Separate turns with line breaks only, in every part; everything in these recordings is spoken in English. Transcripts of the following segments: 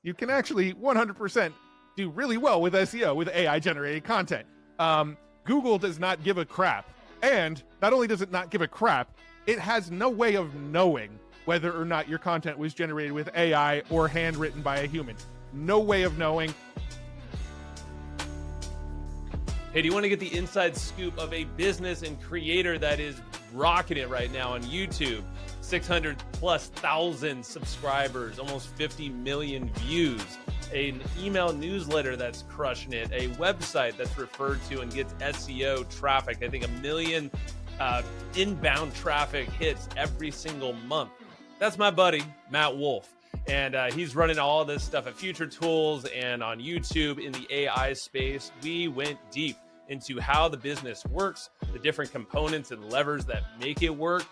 You can actually 100% do really well with SEO with AI generated content. Google does not give a crap. And not only does it not give a crap, it has no way of knowing whether or not your content was generated with AI or handwritten by a human. No way of knowing.
Hey, do you want to get the inside scoop of a business and creator that is rocking it right now on YouTube? 600,000+ subscribers, almost 50 million views, an email newsletter that's crushing it, a website that's referred to and gets SEO traffic. I think 1 million inbound traffic hits every single month. That's my buddy, Matt Wolfe. And he's running all this stuff at Future Tools and on YouTube in the AI space. We went deep into how the business works, the different components and levers that make it work,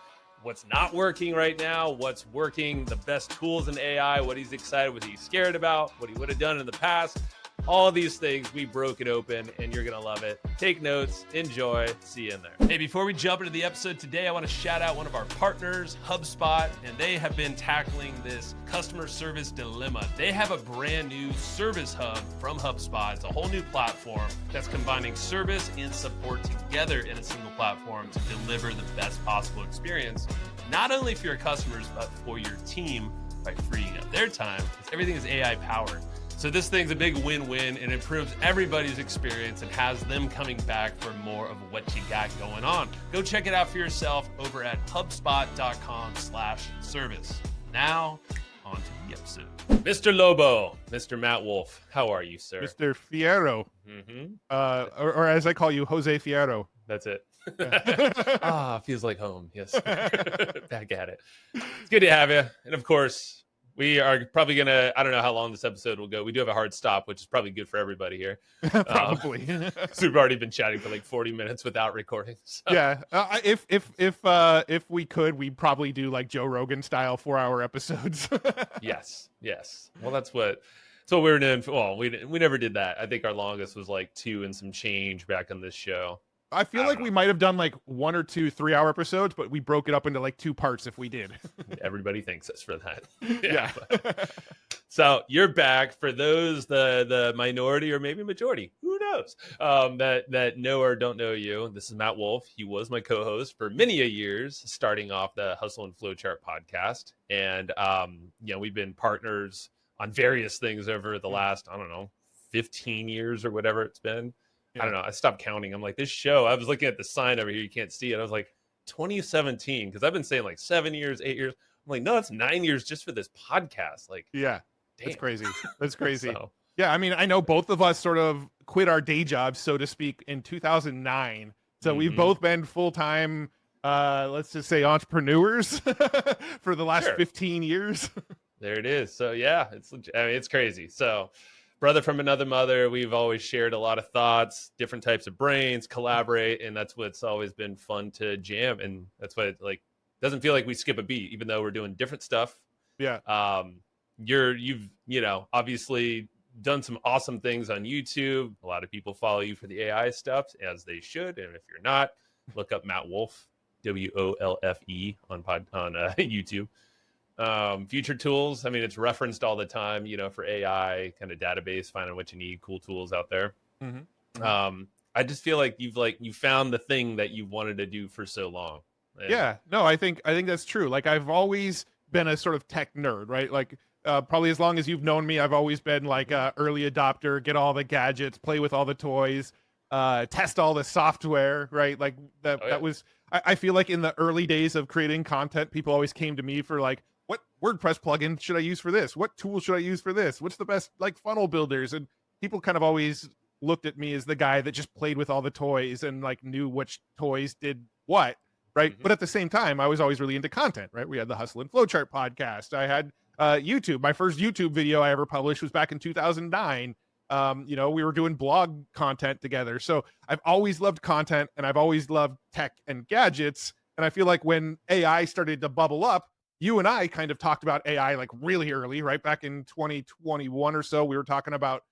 what's not working right now, what's working, the best tools in AI, what he's excited, what he's scared about, what he would have done in the past. All these things, we broke it open, and you're going to love it. Take notes, enjoy, see you in there. Hey, before we jump into the episode today, I want to shout out one of our partners, HubSpot, and they have been tackling this customer service dilemma. They have a brand new service hub from HubSpot. It's a whole new platform that's combining service and support together in a single platform to deliver the best possible experience, not only for your customers, but for your team by freeing up their time, because everything is AI powered. So this thing's a big win-win and improves everybody's experience and has them coming back for more of what you got going on. Go check it out for yourself over at hubspot.com/service. Now, on to the episode. Mr. Lobo, Mr. Matt Wolfe, how are you, sir?
Mr. Fiero. Or as I call you, Jose Fiero.
That's it. Feels like home. Yes. Back at it. It's good to have you. And of course, we are probably going to, I don't know how long this episode will go. We do have a hard stop, which is probably good for everybody here.
Probably.
So we've already been chatting for like 40 minutes without recording. So.
Yeah. If we could, we'd probably do like Joe Rogan style 4-hour episodes.
Yes. Well, that's what we were doing. Well, we never did that. I think our longest was like 2 and some change back on this show.
I feel like we might have done like 1 or 2 3-hour episodes, but we broke it up into like 2 parts if we did.
Everybody thanks us for that.
Yeah.
So you're back. For those, the minority or maybe majority, who knows, that know or don't know you. This is Matt Wolfe. He was my co-host for many a years, starting off the Hustle and Flowchart podcast. And, we've been partners on various things over the last, 15 years or whatever it's been. I don't know. I stopped counting. I'm like, this show, I was looking at the sign over here. You can't see it. I was like, 2017, because I've been saying like 7 years, 8 years. I'm like, no, it's 9 years just for this podcast. Like,
yeah,
damn.
That's crazy. That's crazy.
So,
yeah, I mean, I know both of us sort of quit our day jobs, so to speak, in 2009. So we've both been full-time, let's just say entrepreneurs for the last 15 years.
There it is. So yeah, it's crazy. So brother from another mother, we've always shared a lot of thoughts, different types of brains, collaborate, and that's what's always been fun to jam. And that's what doesn't feel like we skip a beat, even though we're doing different stuff.
Yeah.
You've obviously done some awesome things on YouTube. A lot of people follow you for the AI stuff, as they should. And if you're not, look up Matt Wolfe, WOLFE on YouTube. Future Tools, I mean, it's referenced all the time, for AI kind of database, finding what you need, cool tools out there. I just feel like you found the thing that you wanted to do for so long. And
yeah, no, I think that's true. Like, I've always been a sort of tech nerd, right? Like, probably as long as you've known me, I've always been like a early adopter, get all the gadgets, play with all the toys, test all the software, right? Like that was, I feel like in the early days of creating content, people always came to me for like, what WordPress plugin should I use for this? What tool should I use for this? What's the best like funnel builders? And people kind of always looked at me as the guy that just played with all the toys and like knew which toys did what, right? But at the same time, I was always really into content, right? We had the Hustle and Flowchart podcast. I had YouTube. My first YouTube video I ever published was back in 2009. We were doing blog content together. So I've always loved content and I've always loved tech and gadgets. And I feel like when AI started to bubble up, you and I kind of talked about AI like really early, right? Back in 2021 or so, we were talking about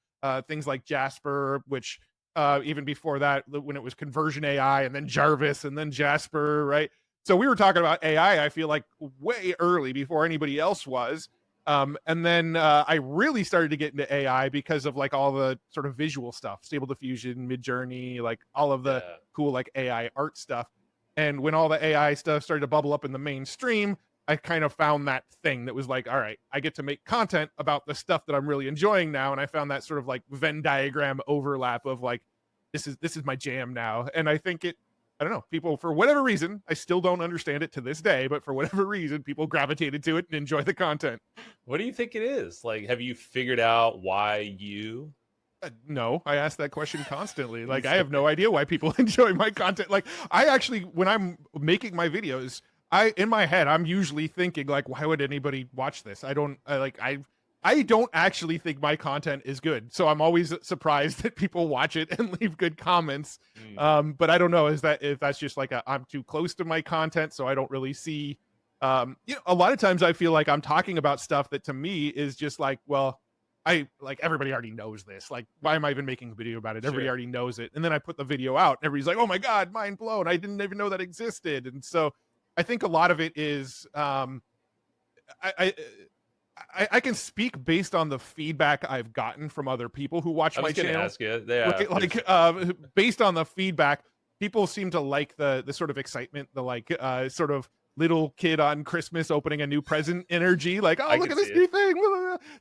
things like Jasper, which even before that, when it was conversion AI and then Jarvis and then Jasper, right? So we were talking about AI, I feel like way early before anybody else was. And then I really started to get into AI because of like all the sort of visual stuff, Stable Diffusion, Midjourney, like all of the
Yeah.
cool like AI art stuff. And when all the AI stuff started to bubble up in the mainstream, I kind of found that thing that was like, all right, I get to make content about the stuff that I'm really enjoying now. And I found that sort of like Venn diagram overlap of like, this is my jam now. And I think I don't know, people for whatever reason, I still don't understand it to this day, but for whatever reason, people gravitated to it and enjoy the content.
What do you think it is? Like, have you figured out why you?
No, I ask that question constantly. Like, I have no idea why people enjoy my content. Like, I actually, when I'm making my videos, in my head, I'm usually thinking like, why would anybody watch this? I don't actually think my content is good. So I'm always surprised that people watch it and leave good comments. But I don't know, if that's just like I'm too close to my content, so I don't really see. A lot of times I feel like I'm talking about stuff that to me is just like, well, everybody already knows this. Like, why am I even making a video about it? Everybody already knows it. And then I put the video out and everybody's like, oh my God, mind blown. I didn't even know that existed. And so I think a lot of it is, I can speak based on the feedback I've gotten from other people who watch my channel.
Ask you, yeah.
Based on the feedback, people seem to like the sort of excitement, the sort of little kid on Christmas opening a new present energy. Like, oh, look at this new thing.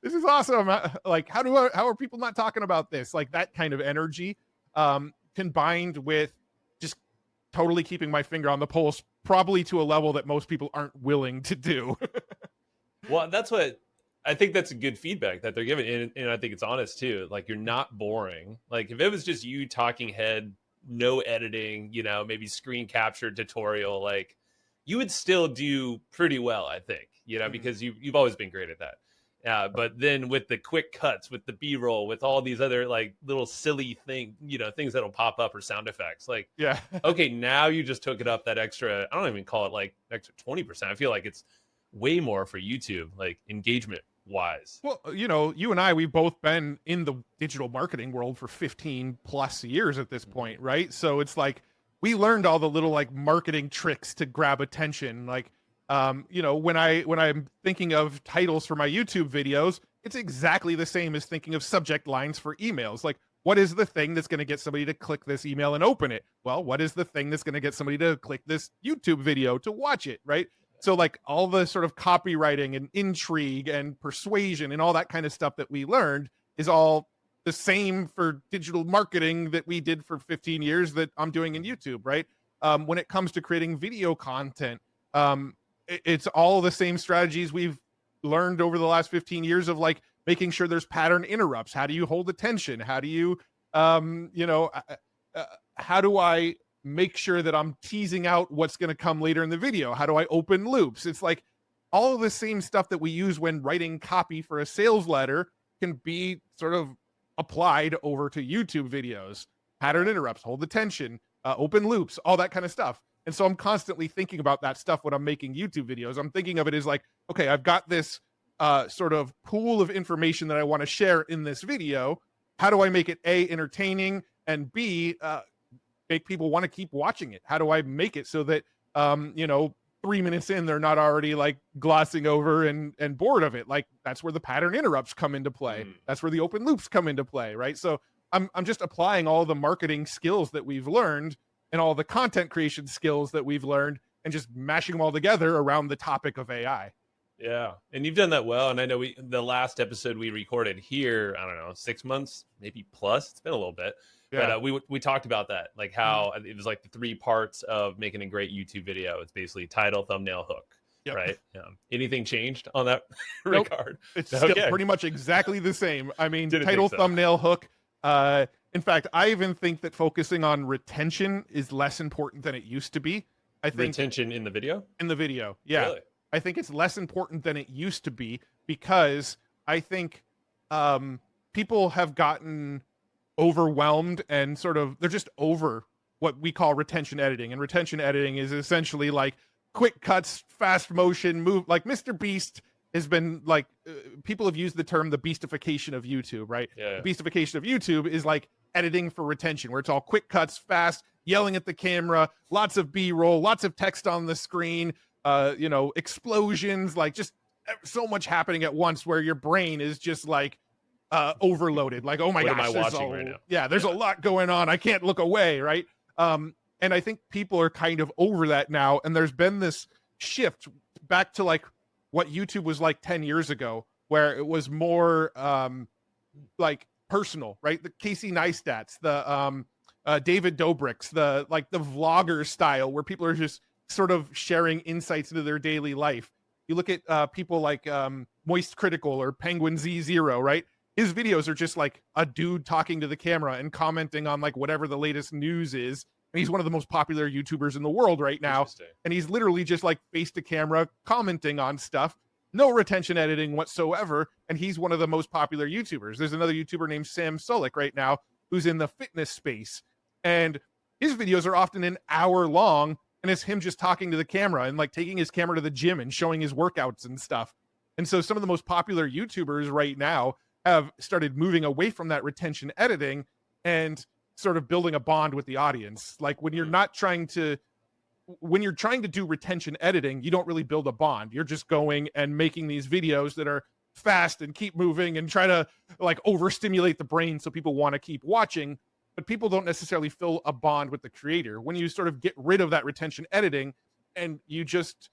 This is awesome. Like, how are people not talking about this? Like that kind of energy, combined with just totally keeping my finger on the pulse, probably to a level that most people aren't willing to do.
Well, that's what I think. That's a good feedback that they're giving, and I think it's honest too. Like, you're not boring. Like, if it was just you talking head, no editing, maybe screen capture tutorial, like, you would still do pretty well, I think, because you've always been great at that. But then with the quick cuts, with the B-roll, with all these other like little silly things that'll pop up or sound effects, like,
yeah,
okay, now you just took it up that extra. I don't even call it like extra 20%. I feel like it's way more for YouTube, like engagement wise.
Well, you and I, we've both been in the digital marketing world for 15 plus years at this point, right? So it's like we learned all the little like marketing tricks to grab attention. Like, when I'm thinking of titles for my YouTube videos, it's exactly the same as thinking of subject lines for emails. Like, what is the thing that's going to get somebody to click this email and open it? Well, what is the thing that's going to get somebody to click this YouTube video to watch it, right? So like all the sort of copywriting and intrigue and persuasion and all that kind of stuff that we learned is all the same for digital marketing that we did for 15 years that I'm doing in YouTube, right? When it comes to creating video content, it's all the same strategies we've learned over the last 15 years of like making sure there's pattern interrupts. How do you hold attention? How do you, how do I make sure that I'm teasing out what's going to come later in the video? How do I open loops? It's like all of the same stuff that we use when writing copy for a sales letter can be sort of applied over to YouTube videos. Pattern interrupts, hold attention, open loops, all that kind of stuff. And so I'm constantly thinking about that stuff when I'm making YouTube videos. I'm thinking of it as like, okay, I've got this sort of pool of information that I want to share in this video. How do I make it A, entertaining, and B, make people want to keep watching it? How do I make it so that 3 minutes in, they're not already like glossing over and bored of it? Like, that's where the pattern interrupts come into play. That's where the open loops come into play, right? So I'm just applying all the marketing skills that we've learned and all the content creation skills that we've learned and just mashing them all together around the topic of AI.
Yeah. And you've done that well. And I know the last episode we recorded here, I don't know, 6 months, maybe plus. It's been a little bit. Yeah. But we talked about that, like how it was like the 3 parts of making a great YouTube video. It's basically title, thumbnail, hook, right? Anything changed on that regard?
It's still pretty much exactly the same. I mean, title, thumbnail, hook. In fact, I even think that focusing on retention is less important than it used to be. I think
retention in the video?
In the video, yeah.
Really?
I think it's less important than it used to be because I think people have gotten overwhelmed and sort of they're just over what we call retention editing. And retention editing is essentially like quick cuts, fast motion, move. Like Mr. Beast has been like people have used the term the beastification of YouTube, right?
Yeah.
The beastification of YouTube is like editing for retention, where it's all quick cuts, fast, yelling at the camera, lots of B-roll, lots of text on the screen, explosions, like just so much happening at once where your brain is just like overloaded. Like, oh my
What
gosh,
am I watching right now?
yeah, there's a lot going on. I can't look away, right? And I think people are kind of over that now. And there's been this shift back to like what YouTube was like 10 years ago, where it was more like personal, right? The Casey Neistats, the David Dobrik's, the vlogger style, where people are just sort of sharing insights into their daily life. You look at people like Moist Critical or Penguin Z0, right? His videos are just like a dude talking to the camera and commenting on like whatever the latest news is. And he's one of the most popular YouTubers in the world right now. And he's literally just like face to camera commenting on stuff. No retention editing whatsoever. And he's one of the most popular YouTubers. There's another YouTuber named Sam Sulek right now who's in the fitness space. And his videos are often an hour long. And it's him just talking to the camera and like taking his camera to the gym and showing his workouts and stuff. And so some of the most popular YouTubers right now have started moving away from that retention editing and sort of building a bond with the audience. Like when you're trying to do retention editing, you don't really build a bond. You're just going and making these videos that are fast and keep moving and try to like overstimulate the brain so people want to keep watching, but people don't necessarily feel a bond with the creator. When you sort of get rid of that retention editing and you just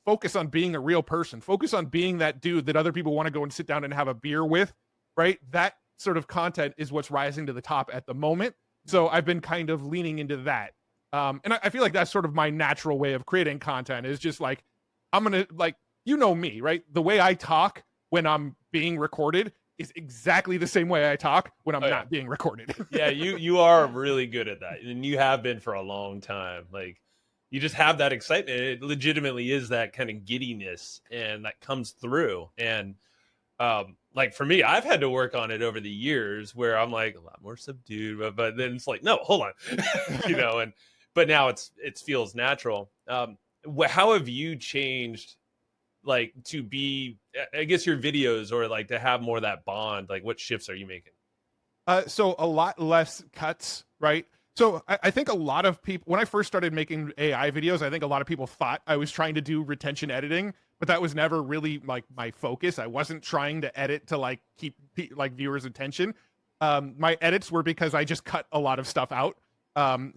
focus on being a real person, focus on being that dude that other people want to go and sit down and have a beer with, right? That sort of content is what's rising to the top at the moment. So I've been kind of leaning into that. And I feel like that's sort of my natural way of creating content, is just like, I'm going to like, you know me, right? The way I talk when I'm being recorded is exactly the same way I talk when I'm not being recorded.
Yeah, you are really good at that. And you have been for a long time. Like, you just have that excitement. It legitimately is that kind of giddiness, and that comes through. And like for me, I've had to work on it over the years where I'm like a lot more subdued, but then it's like, no, hold on, but now it feels natural. How have you changed, like, to be, I guess, your videos, or like to have more of that bond? Like, what shifts are you making?
So a lot less cuts, right? So I think a lot of people, when I first started making AI videos, I think a lot of people thought I was trying to do retention editing, but that was never really like my focus. I wasn't trying to edit to like keep like viewers' attention. My edits were because I just cut a lot of stuff out.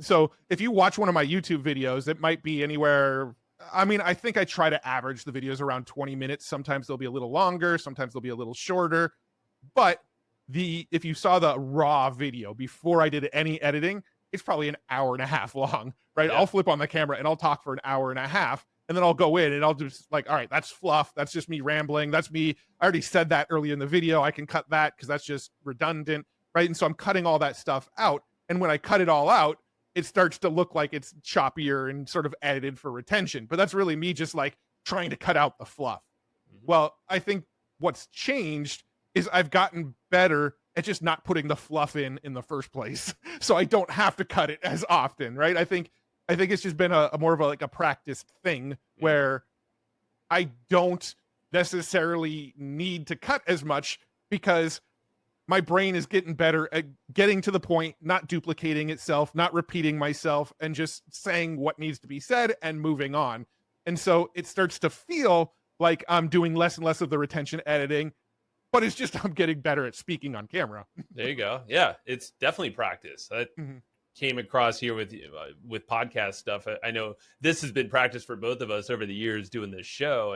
So if you watch one of my YouTube videos, it might be anywhere. I mean, I think I try to average the videos around 20 minutes. Sometimes they'll be a little longer. Sometimes they'll be a little shorter. But if you saw the raw video before I did any editing, it's probably an hour and a half long, right? Yeah. I'll flip on the camera and I'll talk for an hour and a half, and then I'll go in and I'll just like, all right, that's fluff. That's just me rambling. That's me. I already said that early in the video. I can cut that because that's just redundant, right? And so I'm cutting all that stuff out. And when I cut it all out, it starts to look like it's choppier and sort of edited for retention. But that's really me just like trying to cut out the fluff. Mm-hmm. Well, I think what's changed is I've gotten better at just not putting the fluff in the first place, so I don't have to cut it as often, right? I think it's just been a more of a practice thing where I don't necessarily need to cut as much because my brain is getting better at getting to the point, not duplicating itself, not repeating myself, and just saying what needs to be said and moving on. And so it starts to feel like I'm doing less and less of the retention editing, but it's just I'm getting better at speaking on camera.
There you go. Yeah, it's definitely practice. That came across here with podcast stuff. I know this has been practice for both of us over the years doing this show,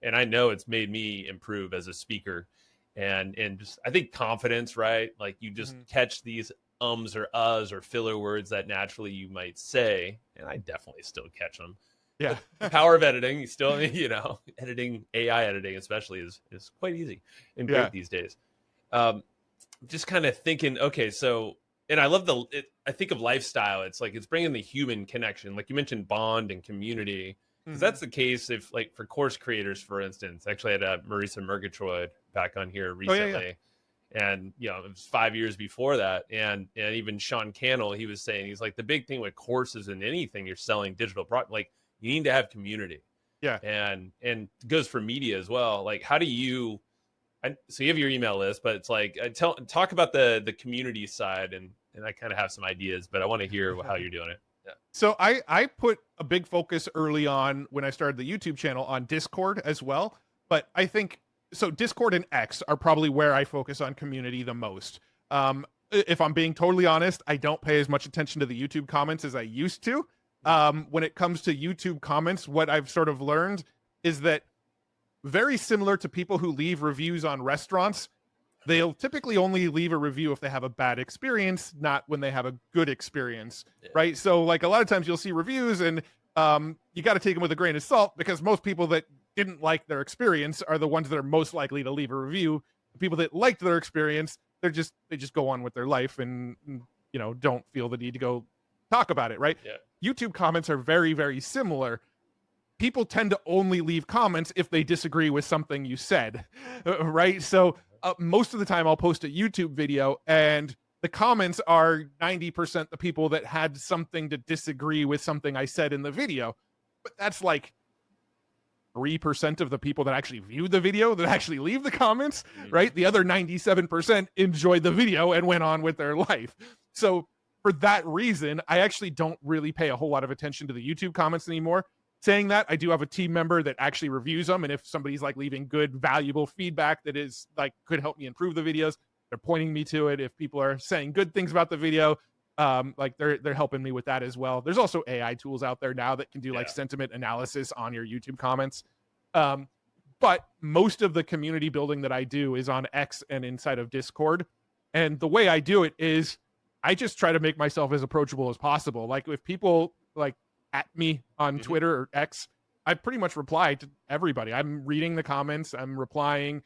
and I know it's made me improve as a speaker, and just I think confidence, right? Like you just catch these ums or uhs or filler words that naturally you might say, and I definitely still catch them.
Yeah.
The power of editing, you still, editing, AI editing especially is quite easy and great these days. Just kind of thinking, okay, so, and I love I think of lifestyle. It's like, it's bringing the human connection. Like you mentioned bond and community, because that's the case if like for course creators, for instance. Actually I had Marisa Murgatroyd back on here recently. And, it was 5 years before that. And even Sean Cannell, he was saying, he's like, the big thing with courses and anything you're selling digital product, like, you need to have community.
Yeah.
And it goes for media as well. Like, how do you, so you have your email list, but it's like, talk about the community side, and I kind of have some ideas, but I want to hear how you're doing it. Yeah.
So I put a big focus early on when I started the YouTube channel on Discord as well. But I think so. Discord and X are probably where I focus on community the most. If I'm being totally honest, I don't pay as much attention to the YouTube comments as I used to. When it comes to YouTube comments, what I've sort of learned is that very similar to people who leave reviews on restaurants, they'll typically only leave a review if they have a bad experience, not when they have a good experience, right? So like a lot of times you'll see reviews and you got to take them with a grain of salt, because most people that didn't like their experience are the ones that are most likely to leave a review. The people that liked their experience, they just go on with their life and don't feel the need to go talk about it, right? YouTube comments are very, very similar. People tend to only leave comments if they disagree with something you said, right? So most of the time I'll post a YouTube video and the comments are 90% the people that had something to disagree with something I said in the video. But that's like 3% of the people that actually viewed the video that actually leave the comments, right? The other 97% enjoyed the video and went on with their life. So for that reason, I actually don't really pay a whole lot of attention to the YouTube comments anymore. Saying that, I do have a team member that actually reviews them, and if somebody's like leaving good, valuable feedback that is like could help me improve the videos, they're pointing me to it. If people are saying good things about the video, like they're helping me with that as well. There's also AI tools out there now that can do like sentiment analysis on your YouTube comments. But most of the community building that I do is on X and inside of Discord. And the way I do it is I just try to make myself as approachable as possible. Like if people like at me on Twitter or X, I pretty much reply to everybody. I'm reading the comments, I'm replying.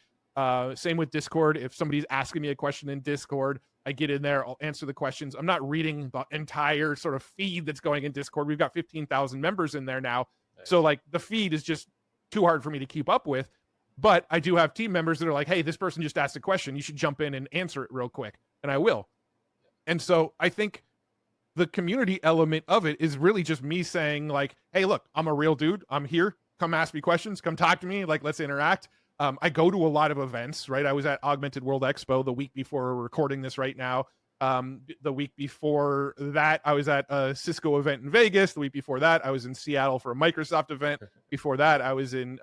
Same with Discord. If somebody's asking me a question in Discord, I get in there, I'll answer the questions. I'm not reading the entire sort of feed that's going in Discord. We've got 15,000 members in there now. Nice. So like the feed is just too hard for me to keep up with. But I do have team members that are like, hey, this person just asked a question. You should jump in and answer it real quick. And I will. And so I think the community element of it is really just me saying like, hey, look, I'm a real dude. I'm here. Come ask me questions. Come talk to me. Like, let's interact. I go to a lot of events, right? I was at Augmented World Expo the week before we're recording this right now. The week before that, I was at a Cisco event in Vegas. The week before that, I was in Seattle for a Microsoft event. Before that, I was in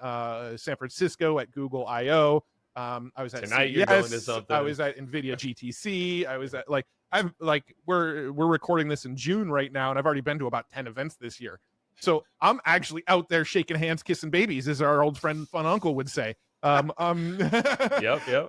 San Francisco at Google I/O. I was at
Tonight
CES.
you're going to something.
I was at NVIDIA GTC. I was at we're recording this in June right now, and I've already been to about 10 events this year. So I'm actually out there shaking hands, kissing babies, as our old friend Fun Uncle would say.
Yep,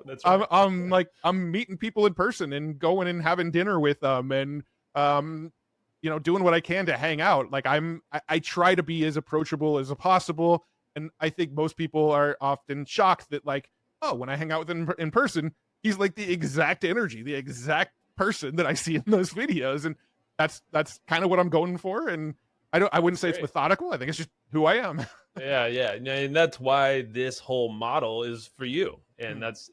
that's right.
I'm meeting people in person and going and having dinner with them and doing what I can to hang out. Like I try to be as approachable as possible, and I think most people are often shocked that like, oh, when I hang out with him in person, he's like the exact energy, the exact person that I see in those videos, and that's kind of what I'm going for. And I wouldn't say it's methodical. I think it's just who I am.
Yeah, and that's why this whole model is for you, and that's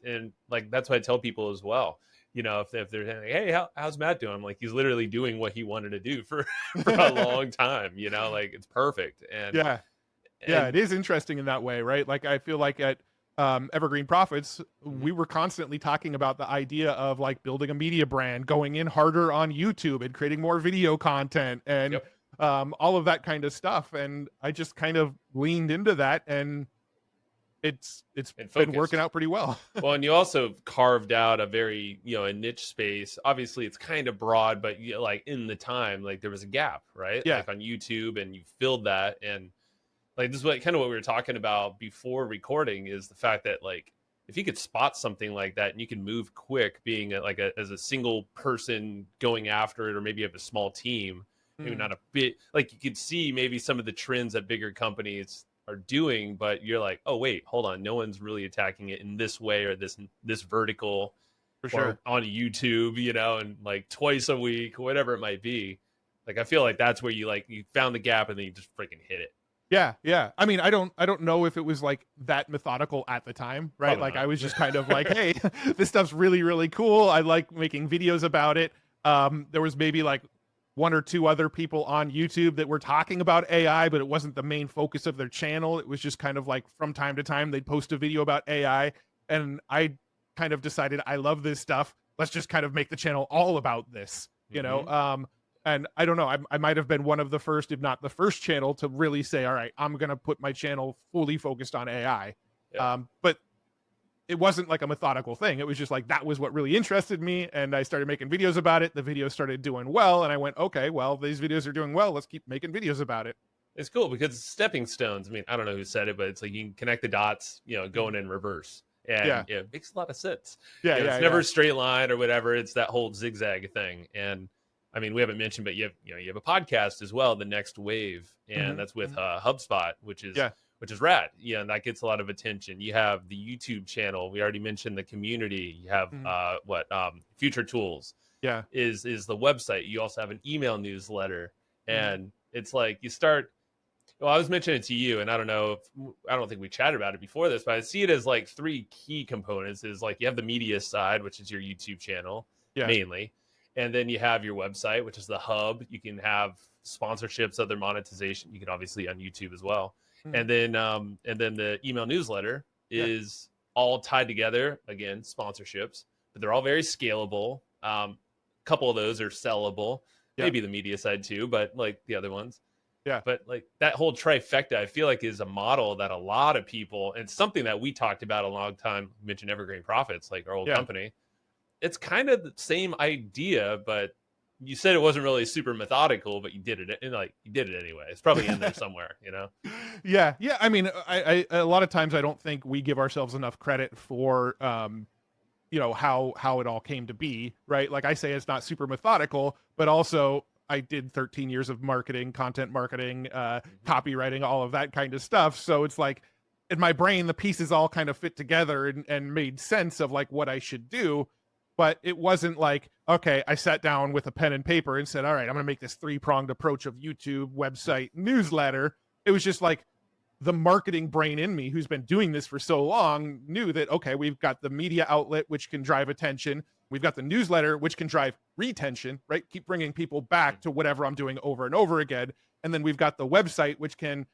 why I tell people as well. If they're saying, hey, how's Matt doing? I'm like, he's literally doing what he wanted to do for a long time. Like it's perfect. And
it is interesting in that way, right? Like I feel like at Evergreen Profits, we were constantly talking about the idea of like building a media brand, going in harder on YouTube and creating more video content and all of that kind of stuff. And I just kind of leaned into that, and it's been working out pretty well.
Well, and you also carved out a very, a niche space. Obviously it's kind of broad, but like in the time, like there was a gap, right?
Yeah.
Like on YouTube, and you filled that. And like, this is what we were talking about before recording, is the fact that like, if you could spot something like that and you can move quick, being as a single person going after it, or maybe you have a small team, maybe not a bit, like you could see maybe some of the trends that bigger companies are doing, but you're like, oh wait, hold on, no one's really attacking it in this way, or this vertical,
for sure,
on YouTube, and like twice a week, whatever it might be. Like I feel like that's where you found the gap, and then you just freaking hit it.
Yeah. I mean, I don't know if it was like that methodical at the time, right?
Probably not.
I was just kind of like, hey, this stuff's really, really cool. I like making videos about it. There was maybe like one or two other people on YouTube that were talking about AI, but it wasn't the main focus of their channel. It was just kind of like from time to time they'd post a video about AI, and I kind of decided I love this stuff. Let's just kind of make the channel all about this, and I don't know, I might have been one of the first, if not the first channel to really say, all right, I'm going to put my channel fully focused on AI.
Yeah.
But it wasn't like a methodical thing. It was just like, that was what really interested me. And I started making videos about it. The videos started doing well. And I went, okay, well, these videos are doing well. Let's keep making videos about it.
It's cool because it's stepping stones. I mean, I don't know who said it, but it's like you can connect the dots, going in reverse. And
Yeah.
it makes a lot of sense.
Yeah.
It's never a straight line or whatever. It's that whole zigzag thing. And I mean, we haven't mentioned, but you have a podcast as well, The Next Wave, and that's with HubSpot, which is rad. Yeah, and that gets a lot of attention. You have the YouTube channel. We already mentioned the community. You have Future Tools.
Yeah,
is the website. You also have an email newsletter, and it's like you start. Well, I was mentioning it to you, and I don't think we chatted about it before this, but I see it as like three key components. Is like you have the media side, which is your YouTube channel mainly. And then you have your website, which is the hub. You can have sponsorships, other monetization. You can obviously on YouTube as well. And then the email newsletter is all tied together. Again, sponsorships, but they're all very scalable. A couple of those are sellable. Maybe the media side too, but like the other ones.
Yeah.
But like that whole trifecta, I feel like is a model that a lot of people, and something that we talked about a long time, mentioned Evergreen Profits, like our old company. It's kind of the same idea, but you said it wasn't really super methodical, but you did it, and like you did it anyway. It's probably in there somewhere,
Yeah. I mean, I a lot of times I don't think we give ourselves enough credit for how it all came to be, right? Like I say, it's not super methodical, but also I did 13 years of marketing, content marketing, copywriting, all of that kind of stuff. So it's like in my brain, the pieces all kind of fit together and made sense of like what I should do. But it wasn't like, okay, I sat down with a pen and paper and said, all right, I'm going to make this 3-pronged approach of YouTube, website, newsletter. It was just like the marketing brain in me, who's been doing this for so long, knew that, okay, we've got the media outlet, which can drive attention. We've got the newsletter, which can drive retention, right? Keep bringing people back to whatever I'm doing over and over again. And then we've got the website, which can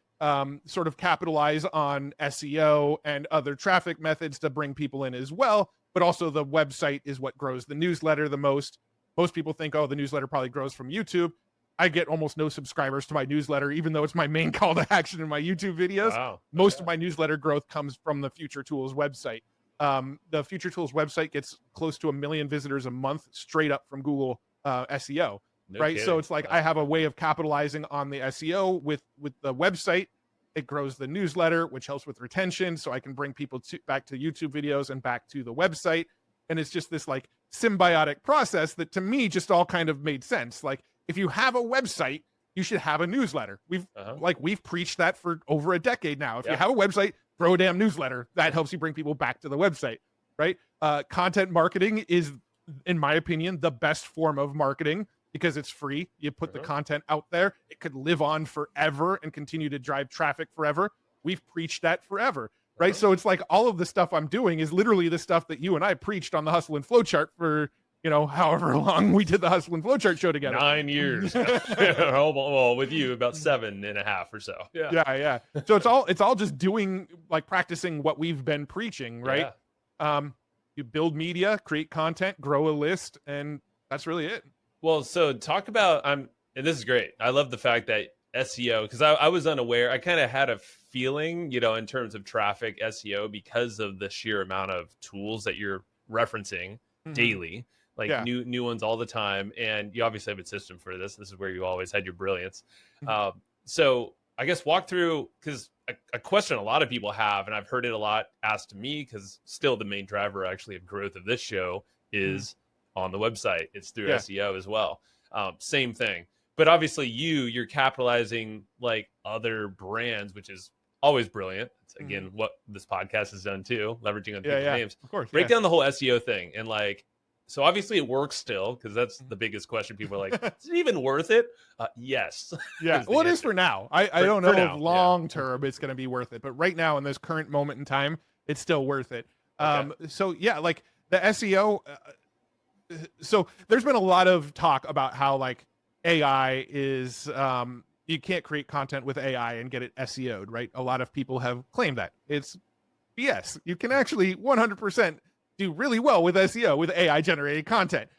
sort of capitalize on SEO and other traffic methods to bring people in as well. But also the website is what grows the newsletter the most. Most people think, oh, the newsletter probably grows from YouTube. I get almost no subscribers to my newsletter, even though it's my main call to action in my YouTube videos.
Wow.
Most of my newsletter growth comes from the Future Tools website. The Future Tools website gets close to 1 million visitors a month straight up from Google SEO, right?
Kidding.
So it's like I have a way of capitalizing on the SEO with the website. It grows the newsletter, which helps with retention. So I can bring people back to YouTube videos and back to the website. And it's just this like symbiotic process that to me just all kind of made sense. Like if you have a website, you should have a newsletter. We've preached that for over a decade now. If you have a website, grow a damn newsletter. That helps you bring people back to the website, right? Content marketing is, in my opinion, the best form of marketing because it's free. You put the content out there. It could live on forever and continue to drive traffic forever. We've preached that forever, right? So it's like all of the stuff I'm doing is literally the stuff that you and I preached on the Hustle and Flowchart for, however long we did the Hustle and Flowchart show together.
9 years. Well, with you about 7.5 or so.
Yeah. So it's all just doing, like practicing what we've been preaching, right? You build media, create content, grow a list, and that's really it.
Well, so talk about, and this is great. I love the fact that SEO, because I was unaware. I kind of had a feeling, in terms of traffic SEO, because of the sheer amount of tools that you're referencing daily, like new ones all the time. And you obviously have a system for this. This is where you always had your brilliance. So I guess walk through, because a question a lot of people have, and I've heard it a lot asked to me, because still the main driver actually of growth of this show is on the website. It's through SEO as well. Same thing. But obviously you're capitalizing like other brands, which is always brilliant. It's again what this podcast has done too, leveraging on people's names.
Of course.
Break down the whole SEO thing. And like, so obviously it works still, because that's the biggest question. People are like, is it even worth it? Yes.
Yeah. Well, it is for now. I don't know if long term it's going to be worth it, but right now in this current moment in time, it's still worth it. So yeah, like the SEO. So there's been a lot of talk about how like AI is, you can't create content with AI and get it SEO'd, right? A lot of people have claimed that. It's BS. You can actually 100% do really well with SEO with AI generated content.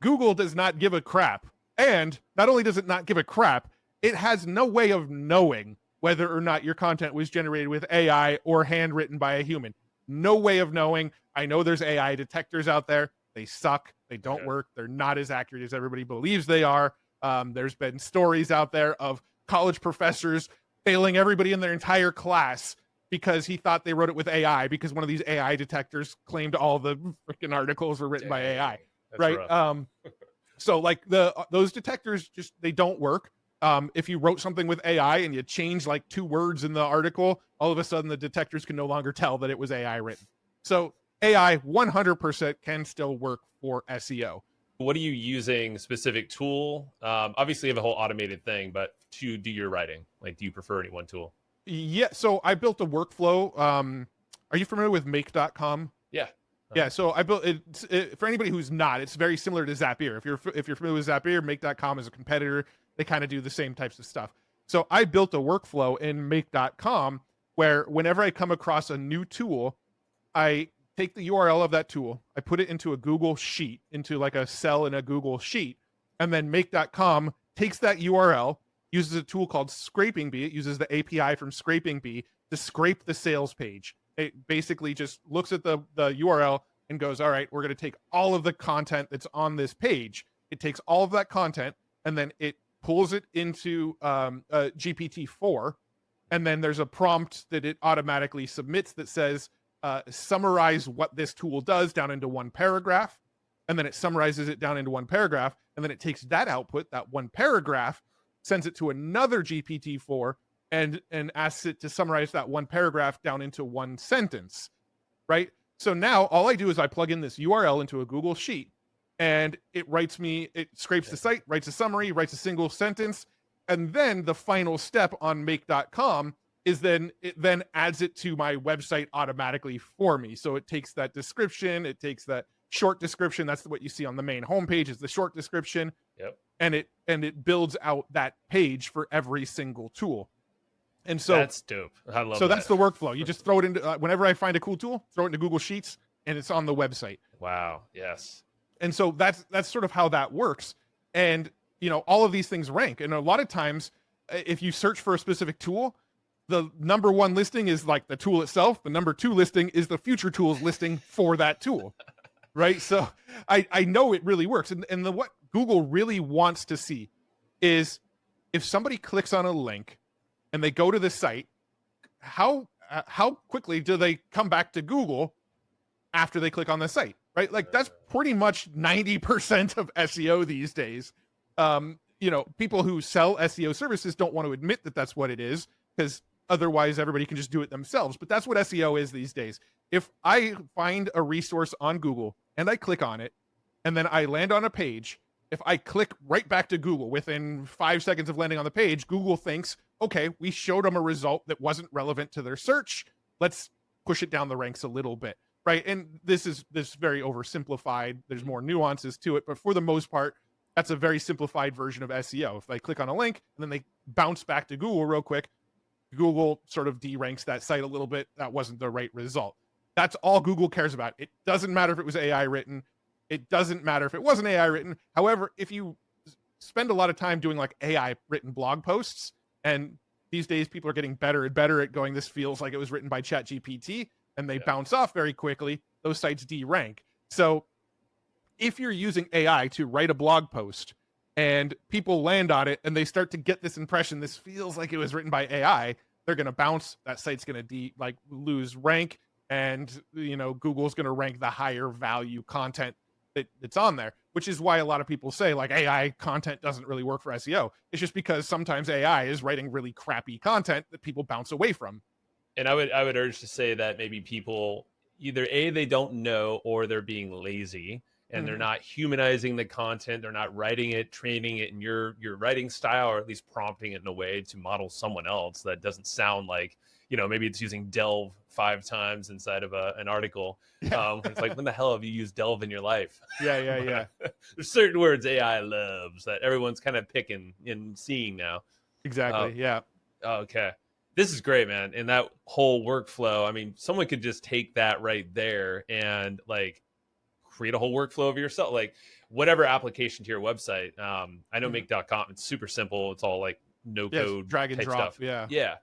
Google does not give a crap. And not only does it not give a crap, it has no way of knowing whether or not your content was generated with AI or handwritten by a human. No way of knowing. I know there's AI detectors out there. They suck. They don't work. They're not as accurate as everybody believes they are. There's been stories out there of college professors failing everybody in their entire class because he thought they wrote it with AI because one of these AI detectors claimed all the freaking articles were written by AI.
That's
right.
rough.
So like those detectors just, they don't work. If you wrote something with AI and you change like 2 words in the article, all of a sudden the detectors can no longer tell that it was AI written. So AI 100% can still work for SEO.
What are you using specific tool? Obviously you have a whole automated thing, but to do your writing, like, do you prefer any one tool?
Yeah. So I built a workflow. Are you familiar with make.com?
Yeah.
Yeah, so I built it for anybody who's not. It's very similar to Zapier. If you're familiar with Zapier, make.com is a competitor. They kind of do the same types of stuff. So I built a workflow in make.com where whenever I come across a new tool, I take the URL of that tool, I put it into a Google Sheet, into like a cell in a Google Sheet, and then make.com takes that URL, uses a tool called Scraping Bee. It uses the API from Scraping Bee to scrape the sales page. It basically just looks at the URL and goes, all right, we're going to take all of the content that's on this page. It takes all of that content and then it pulls it into GPT-4. And then there's a prompt that it automatically submits that says, summarize what this tool does down into one paragraph. And then it summarizes it down into one paragraph. And then it takes that output, that one paragraph, sends it to another GPT-4 and asks it to summarize that one paragraph down into one sentence, right? So now all I do is I plug in this URL into a Google Sheet and it scrapes the site, writes a summary, writes a single sentence. And then the final step on make.com is it then adds it to my website automatically for me. So it takes that description, it takes that short description. That's what you see on the main homepage is the short description.
Yep.
And it builds out that page for every single tool. And so
that's dope. I love
so
that.
that's the workflow. You just throw it into whenever I find a cool tool, throw it into Google Sheets, and it's on the website.
Wow. Yes.
And so that's sort of how that works. And all of these things rank. And a lot of times, if you search for a specific tool, the number 1 listing is like the tool itself. The number 2 listing is the future tools listing for that tool, right? So I know it really works. And what Google really wants to see is if somebody clicks on a link and they go to the site, how quickly do they come back to Google after they click on the site, right? Like that's pretty much 90% of SEO these days. People who sell SEO services don't want to admit that that's what it is because otherwise everybody can just do it themselves. But that's what SEO is these days. If I find a resource on Google and I click on it and then I land on a page, if I click right back to Google within 5 seconds of landing on the page, Google thinks, okay, we showed them a result that wasn't relevant to their search. Let's push it down the ranks a little bit, right? And this is very oversimplified. There's more nuances to it, but for the most part, that's a very simplified version of SEO. If they click on a link and then they bounce back to Google real quick, Google sort of deranks that site a little bit. That wasn't the right result. That's all Google cares about. It doesn't matter if it was AI written. It doesn't matter if it wasn't AI written. However, if you spend a lot of time doing like AI written blog posts, and these days people are getting better and better at going, this feels like it was written by ChatGPT, and they bounce off very quickly, those sites derank. So if you're using AI to write a blog post and people land on it and they start to get this impression, this feels like it was written by AI, they're going to bounce. That site's going to lose rank, and Google's going to rank the higher value content that's on there, which is why a lot of people say like AI content doesn't really work for SEO. It's just because sometimes AI is writing really crappy content that people bounce away from.
And I would urge to say that maybe people either they don't know, or they're being lazy and they're not humanizing the content. They're not writing it, training it in your writing style, or at least prompting it in a way to model someone else that doesn't sound like, maybe it's using delve 5 times inside of an article. It's like, when the hell have you used delve in your life?
Yeah.
There's certain words AI loves that everyone's kind of picking and seeing now.
Exactly. Yeah.
Okay. This is great, man. And that whole workflow, I mean, someone could just take that right there and like create a whole workflow of yourself, like whatever application to your website. I know make.com, it's super simple. It's all like no code,
drag and drop.
stuff. Yeah.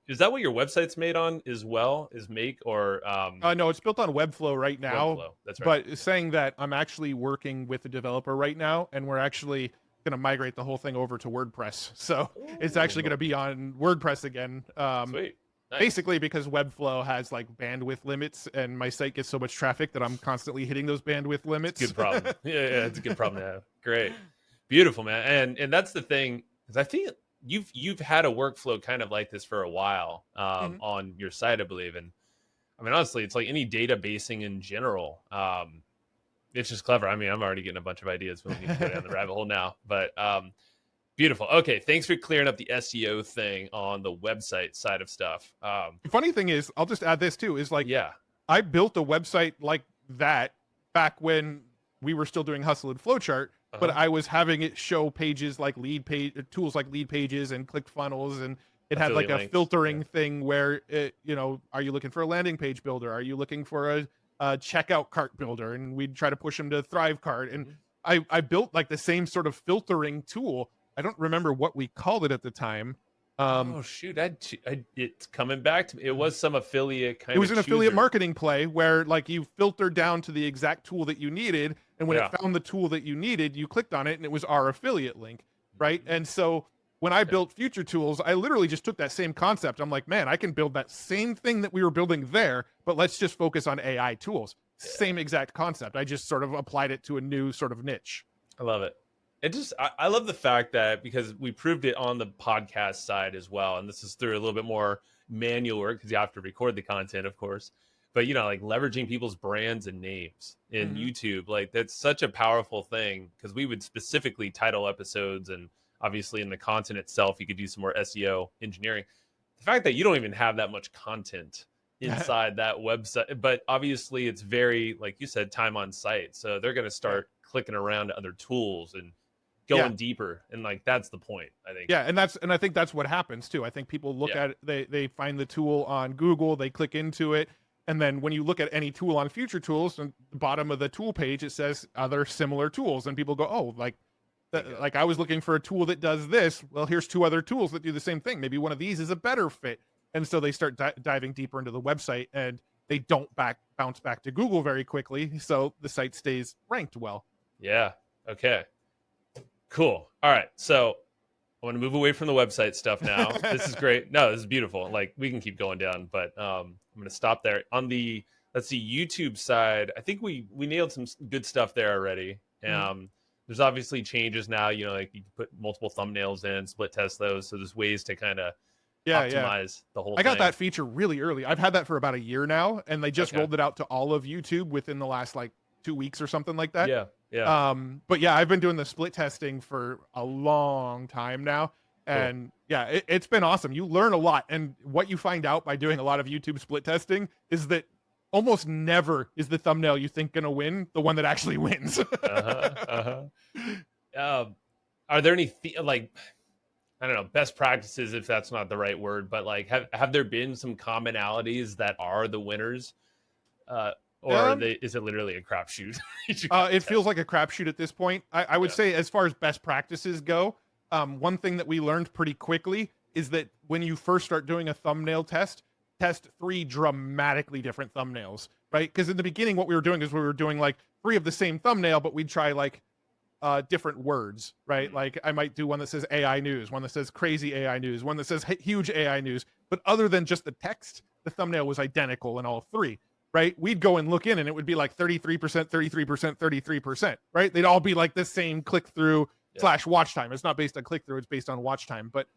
Is that what your website's made on as well? Is Make or
No, it's built on Webflow right now.
Webflow? That's right.
But saying that, I'm actually working with a developer right now, and we're actually going to migrate the whole thing over to WordPress. So it's actually going to be on WordPress again.
Sweet. Nice.
Basically because Webflow has like bandwidth limits, and my site gets so much traffic that I'm constantly hitting those bandwidth limits.
Good problem. yeah, it's a good problem to have. Great. Beautiful, man. And that's the thing, because I think you've had a workflow kind of like this for a while on your site, I believe. And I mean, honestly, it's like any databasing in general. It's just clever. I mean, I'm already getting a bunch of ideas. We don't need to go down the rabbit hole now, but beautiful. Okay, thanks for clearing up the SEO thing on the website side of stuff.
The funny thing is, I'll just add this too, is like,
yeah,
I built a website like that back when we were still doing Hustle and Flowchart, but I was having it show pages like tools like lead pages and ClickFunnels, and it had like a filtering thing where it, are you looking for a landing page builder? Are you looking for a checkout cart builder? And we'd try to push them to Thrivecart. And I built like the same sort of filtering tool. I don't remember what we called it at the time.
Oh shoot! It's coming back to me. It was some affiliate kind.
It was an affiliate marketing play where like you filtered down to the exact tool that you needed, and when it found the tool that you needed, you clicked on it, and it was our affiliate link, right? And so when I built Future Tools, I literally just took that same concept. I'm like, man, I can build that same thing that we were building there, but let's just focus on AI tools. Same exact concept. I just sort of applied it to a new sort of niche.
I love it. I love the fact that, because we proved it on the podcast side as well, and this is through a little bit more manual work because you have to record the content, of course, but like leveraging people's brands and names in YouTube, like that's such a powerful thing, because we would specifically title episodes, and obviously in the content itself you could do some more SEO engineering. The fact that you don't even have that much content inside that website, but obviously it's very, like you said, time on site, so they're going to start clicking around to other tools and going deeper, and like that's the point, I think.
And I think that's what happens too. I think people look at it, they find the tool on Google, they click into it, and then when you look at any tool on Future Tools, on the bottom of the tool page it says other similar tools, and people go, oh, like I was looking for a tool that does this, well, here's two other tools that do the same thing, maybe one of these is a better fit. And so they start diving deeper into the website, and they don't bounce back to Google very quickly, so the site stays ranked well.
Okay, cool. All right, so I want to move away from the website stuff now. This is great. No, this is beautiful. Like, we can keep going down, but I'm going to stop there. On the, let's see, YouTube side, I think we nailed some good stuff there already. There's obviously changes now, like you can put multiple thumbnails in, split test those, so there's ways to kind of optimize the whole thing.
I got that feature really early. I've had that for about a year now, and they just rolled it out to all of YouTube within the last like 2 weeks or something like that. But yeah, I've been doing the split testing for a long time now, and it's been awesome. You learn a lot, and what you find out by doing a lot of YouTube split testing is that almost never is the thumbnail you think gonna win the one that actually wins.
Are there any I don't know, best practices, if that's not the right word, but like have there been some commonalities that are the winners? Or is it literally a crapshoot?
It feels like a crapshoot at this point. I would say, as far as best practices go, one thing that we learned pretty quickly is that when you first start doing a thumbnail test 3 dramatically different thumbnails, right? Because in the beginning, what we were doing is we were doing like 3 of the same thumbnail, but we'd try like different words, right? Like I might do one that says AI news, one that says crazy AI news, one that says huge AI news. But other than just the text, the thumbnail was identical in all 3. Right? We'd go and look in, and it would be like 33%, 33%, 33%, right? They'd all be like the same click-through / watch time. It's not based on click-through, it's based on watch time. But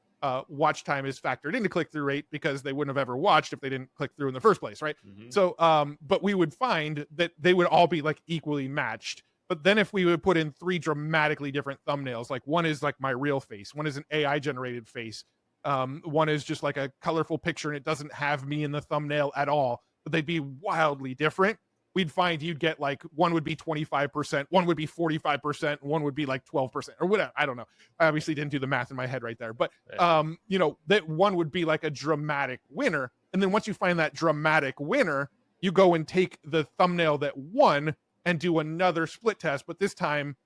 watch time is factored into click-through rate because they wouldn't have ever watched if they didn't click through in the first place, right? So, but we would find that they would all be like equally matched. But then if we would put in 3 dramatically different thumbnails, like one is like my real face, one is an AI-generated face, one is just like a colorful picture and it doesn't have me in the thumbnail at all, but they'd be wildly different, we'd find you'd get like one would be 25%, one would be 45%, one would be like 12% or whatever. I don't know. I obviously didn't do the math in my head right there, but that one would be like a dramatic winner. And then once you find that dramatic winner, you go and take the thumbnail that won and do another split test, but this time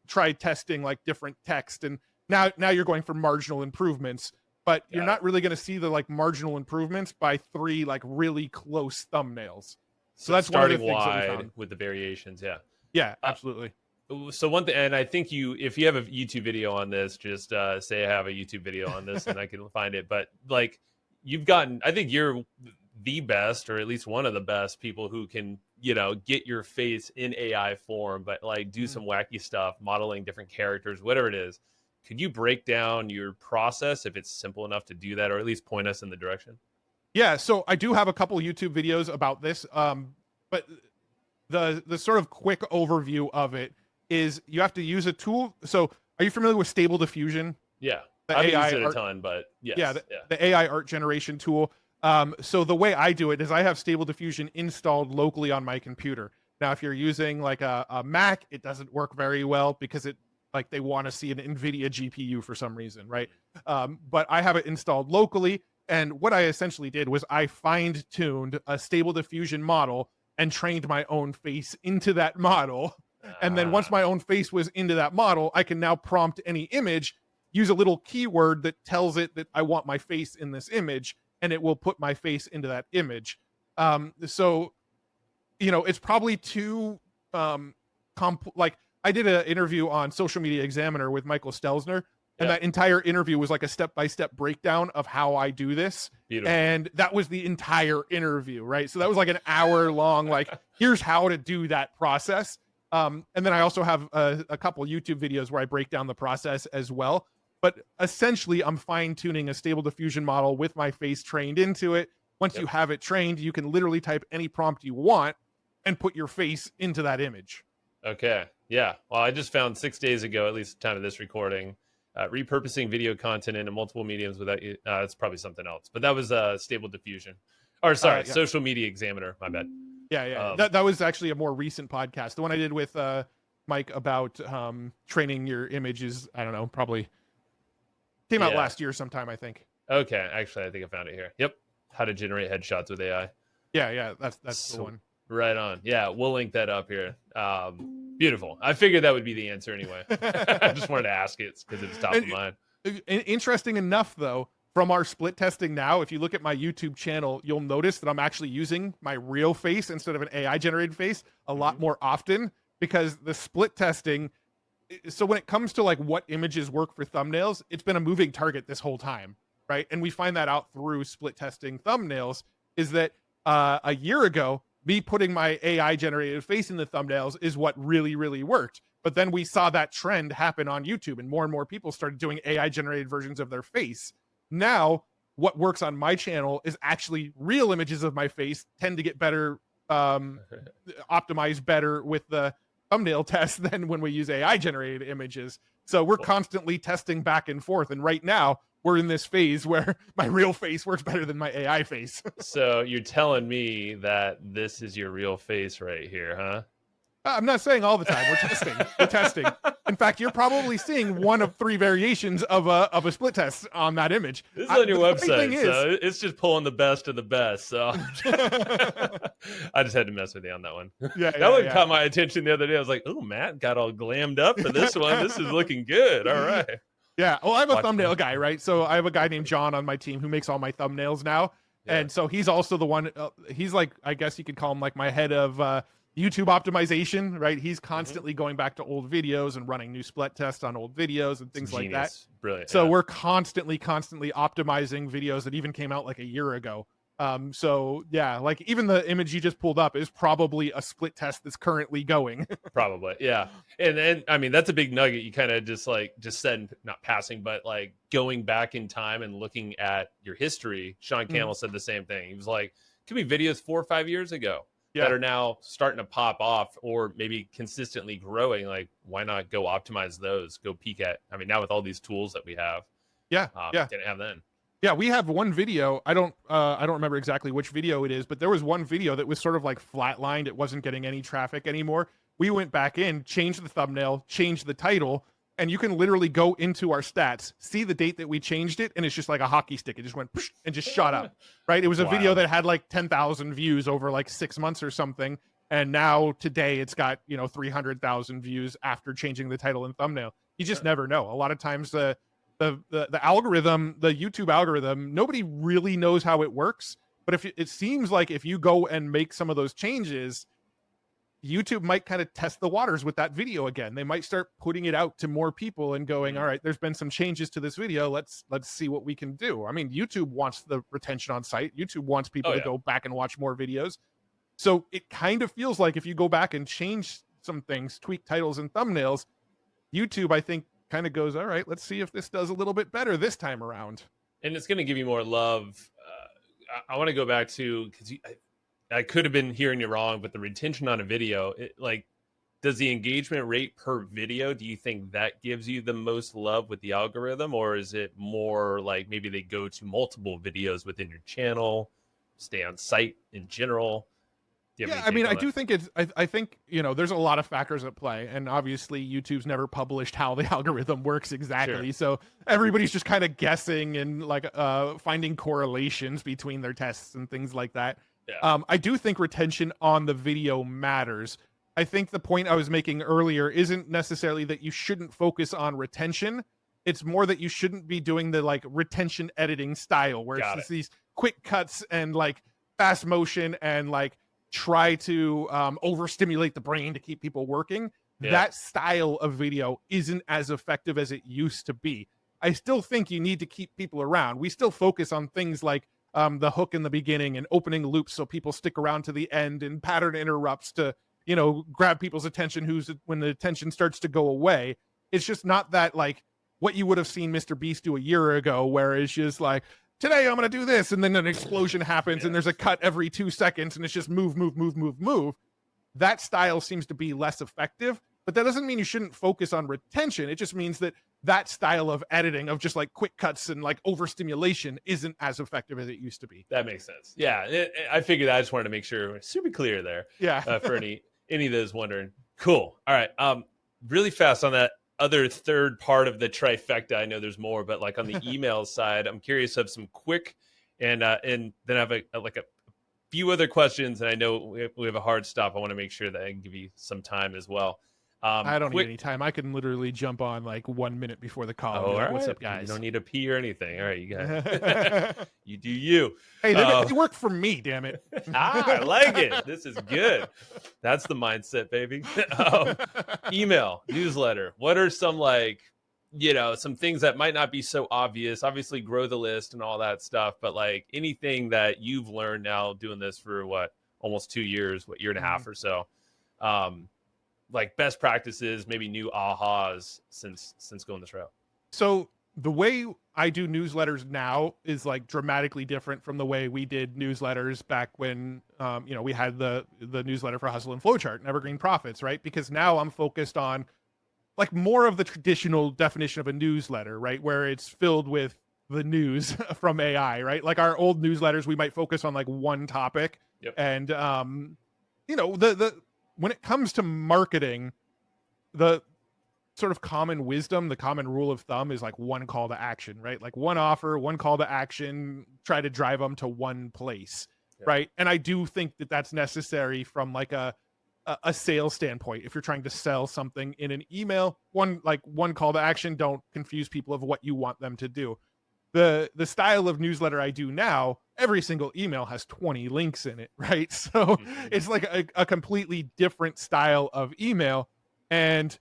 try testing like different text. And now you're going for marginal improvements. but you're not really going to see the like marginal improvements by 3 like really close thumbnails. So that's one of the
starting
things that we
wide
found.
with the variations. Yeah.
Yeah, absolutely.
So one thing, and I think if you have a YouTube video on this, just say I have a YouTube video on this and I can find it. But like I think you're the best, or at least one of the best people who can, get your face in AI form, but like do some wacky stuff, modeling different characters, whatever it is. Could you break down your process if it's simple enough to do that, or at least point us in the direction?
Yeah, so I do have a couple YouTube videos about this, but the sort of quick overview of it is you have to use a tool. So are you familiar with Stable Diffusion?
Yeah,
I've
used it a ton, but yes.
Yeah, the AI art generation tool. So the way I do it is I have Stable Diffusion installed locally on my computer. Now, if you're using like a Mac, it doesn't work very well because they want to see an NVIDIA GPU for some reason, right? But I have it installed locally. And what I essentially did was I fine-tuned a Stable Diffusion model and trained my own face into that model. And then once my own face was into that model, I can now prompt any image, use a little keyword that tells it that I want my face in this image, and it will put my face into that image. So, it's probably too like I did an interview on Social Media Examiner with Michael Stelzner, and that entire interview was like a step-by-step breakdown of how I do this.
Beautiful.
And that was the entire interview, right? So that was like an hour long, like, here's how to do that process. And then I also have a couple YouTube videos where I break down the process as well. But essentially, I'm fine-tuning a Stable Diffusion model with my face trained into it. Once you have it trained, you can literally type any prompt you want and put your face into that image.
Okay. Yeah. Well, I just found 6 days ago, at least the time of this recording, repurposing video content into multiple mediums without you. It's probably something else, but that was Stable Diffusion. Or sorry, Social Media Examiner. My bad.
Yeah. That was actually a more recent podcast. The one I did with Mike about training your images, I don't know, probably came out last year sometime, I think.
Okay. Actually, I think I found it here. Yep. How to generate headshots with AI.
Yeah. That's the one.
Right on. Yeah, we'll link that up here. Beautiful. I figured that would be the answer anyway. I just wanted to ask it because it's top of mind.
Interesting enough, though, from our split testing now, if you look at my YouTube channel, you'll notice that I'm actually using my real face instead of an AI generated face a lot more often, because the split testing. So when it comes to like what images work for thumbnails, it's been a moving target this whole time, right? And we find that out through split testing thumbnails, is that a year ago, me putting my AI generated face in the thumbnails is what really, really worked. But then we saw that trend happen on YouTube, and more people started doing AI generated versions of their face. Now, what works on my channel is actually real images of my face tend to get better, optimized better with the thumbnail test than when we use AI generated images. So we're constantly testing back and forth. And right now, we're in this phase where my real face works better than my AI face.
So you're telling me that this is your real face right here, huh?
I'm not saying all the time. We're testing. We're testing. In fact, you're probably seeing one of 3 variations of a split test on that image.
This is on your website, so it's just pulling the best of the best. So I just had to mess with you on that one. That one caught my attention the other day. I was like, "Oh, Matt got all glammed up for this one. This is looking good." All right.
Yeah. Well, I'm a thumbnail guy, right? So I have a guy named John on my team who makes all my thumbnails now. Yeah. And so he's also the one, he's like, I guess you could call him like my head of YouTube optimization, right? He's constantly going back to old videos and running new split tests on old videos and things like that.
Brilliant.
So we're constantly optimizing videos that even came out like a year ago. So yeah, like even the image you just pulled up is probably a split test that's currently going.
Probably. Yeah. And I mean, that's a big nugget. You kind of just said, not passing, but like going back in time and looking at your history. Sean Camel said the same thing. He was like, could be videos 4 or 5 years ago that are now starting to pop off or maybe consistently growing. Like, why not go optimize those, go peek at, I mean, now with all these tools that we have. Didn't have then.
Yeah, we have one video. I don't remember exactly which video it is, but there was one video that was sort of like flatlined. It wasn't getting any traffic anymore. We went back in, changed the thumbnail, changed the title, and you can literally go into our stats, see the date that we changed it, and it's just like a hockey stick. It just went and just shot up, right? It was a video that had like 10,000 views over like 6 months or something, and now today it's got 300,000 views after changing the title and thumbnail. You just never know. A lot of times the the algorithm, the YouTube algorithm, nobody really knows how it works. But if it seems like if you go and make some of those changes, YouTube might kind of test the waters with that video again. They might start putting it out to more people and going, all right, there's been some changes to this video. Let's see what we can do. I mean, YouTube wants the retention on site. YouTube wants people to go back and watch more videos. So it kind of feels like if you go back and change some things, tweak titles and thumbnails, YouTube, I think, kind of goes, all right, let's see if this does a little bit better this time around.
And it's going to give you more love. I want to go back to, because I could have been hearing you wrong, but the retention on a video, does the engagement rate per video, do you think that gives you the most love with the algorithm? Or is it more like maybe they go to multiple videos within your channel, stay on site in general?
Yeah, I mean, I do think I think, there's a lot of factors at play. And obviously, YouTube's never published how the algorithm works exactly. Sure. So everybody's just kind of guessing and like finding correlations between their tests and things like that. Yeah. I do think retention on the video matters. I think the point I was making earlier isn't necessarily that you shouldn't focus on retention. It's more that you shouldn't be doing the like retention editing style where it's just these quick cuts and like fast motion and like try to overstimulate the brain to keep people working. Yeah. That style of video isn't as effective as it used to be. I still think you need to keep people around. We still focus on things like the hook in the beginning and opening loops so people stick around to the end, and pattern interrupts to, grab people's attention when the attention starts to go away. It's just not that like what you would have seen Mr. Beast do a year ago, where it's just like, today I'm going to do this, and then an explosion happens and there's a cut every 2 seconds and it's just move. That style seems to be less effective, but that doesn't mean you shouldn't focus on retention. It just means that style of editing of just like quick cuts and like overstimulation isn't as effective as it used to be.
That makes sense. Yeah, I figured. I just wanted to make sure we're super clear there.
Yeah.
For any of those wondering. Cool. All right. Really fast on that other third part of the trifecta. I know there's more, but like on the email side, I'm curious of some quick and then I have a few other questions, and I know we have a hard stop. I want to make sure that I can give you some time as well.
I don't need any time. I can literally jump on like 1 minute before the call.
Oh,
What's up, guys?
You don't need a pee or anything. All right, you guys. You do you.
Hey, they work for me, damn it.
I like it. This is good. That's the mindset, baby. Email, newsletter. What are some some things that might not be so obvious? Obviously, grow the list and all that stuff, but like anything that you've learned now doing this for almost 2 years, year and a half or so. Like best practices, maybe new ahas since going this route.
So the way I do newsletters now is like dramatically different from the way we did newsletters back when, we had the newsletter for Hustle and Flowchart and Evergreen Profits, right? Because now I'm focused on like more of the traditional definition of a newsletter, right? Where it's filled with the news from AI, right? Like our old newsletters, we might focus on like one topic.
Yep.
And, when it comes to marketing, the sort of common wisdom, the common rule of thumb is like one call to action, right? Like one offer, one call to action, try to drive them to one place, right? And I do think that that's necessary from like a sales standpoint. If you're trying to sell something in an email, one call to action, don't confuse people of what you want them to do. The style of newsletter I do now, every single email has 20 links in it, right? So it's like a completely different style of email, and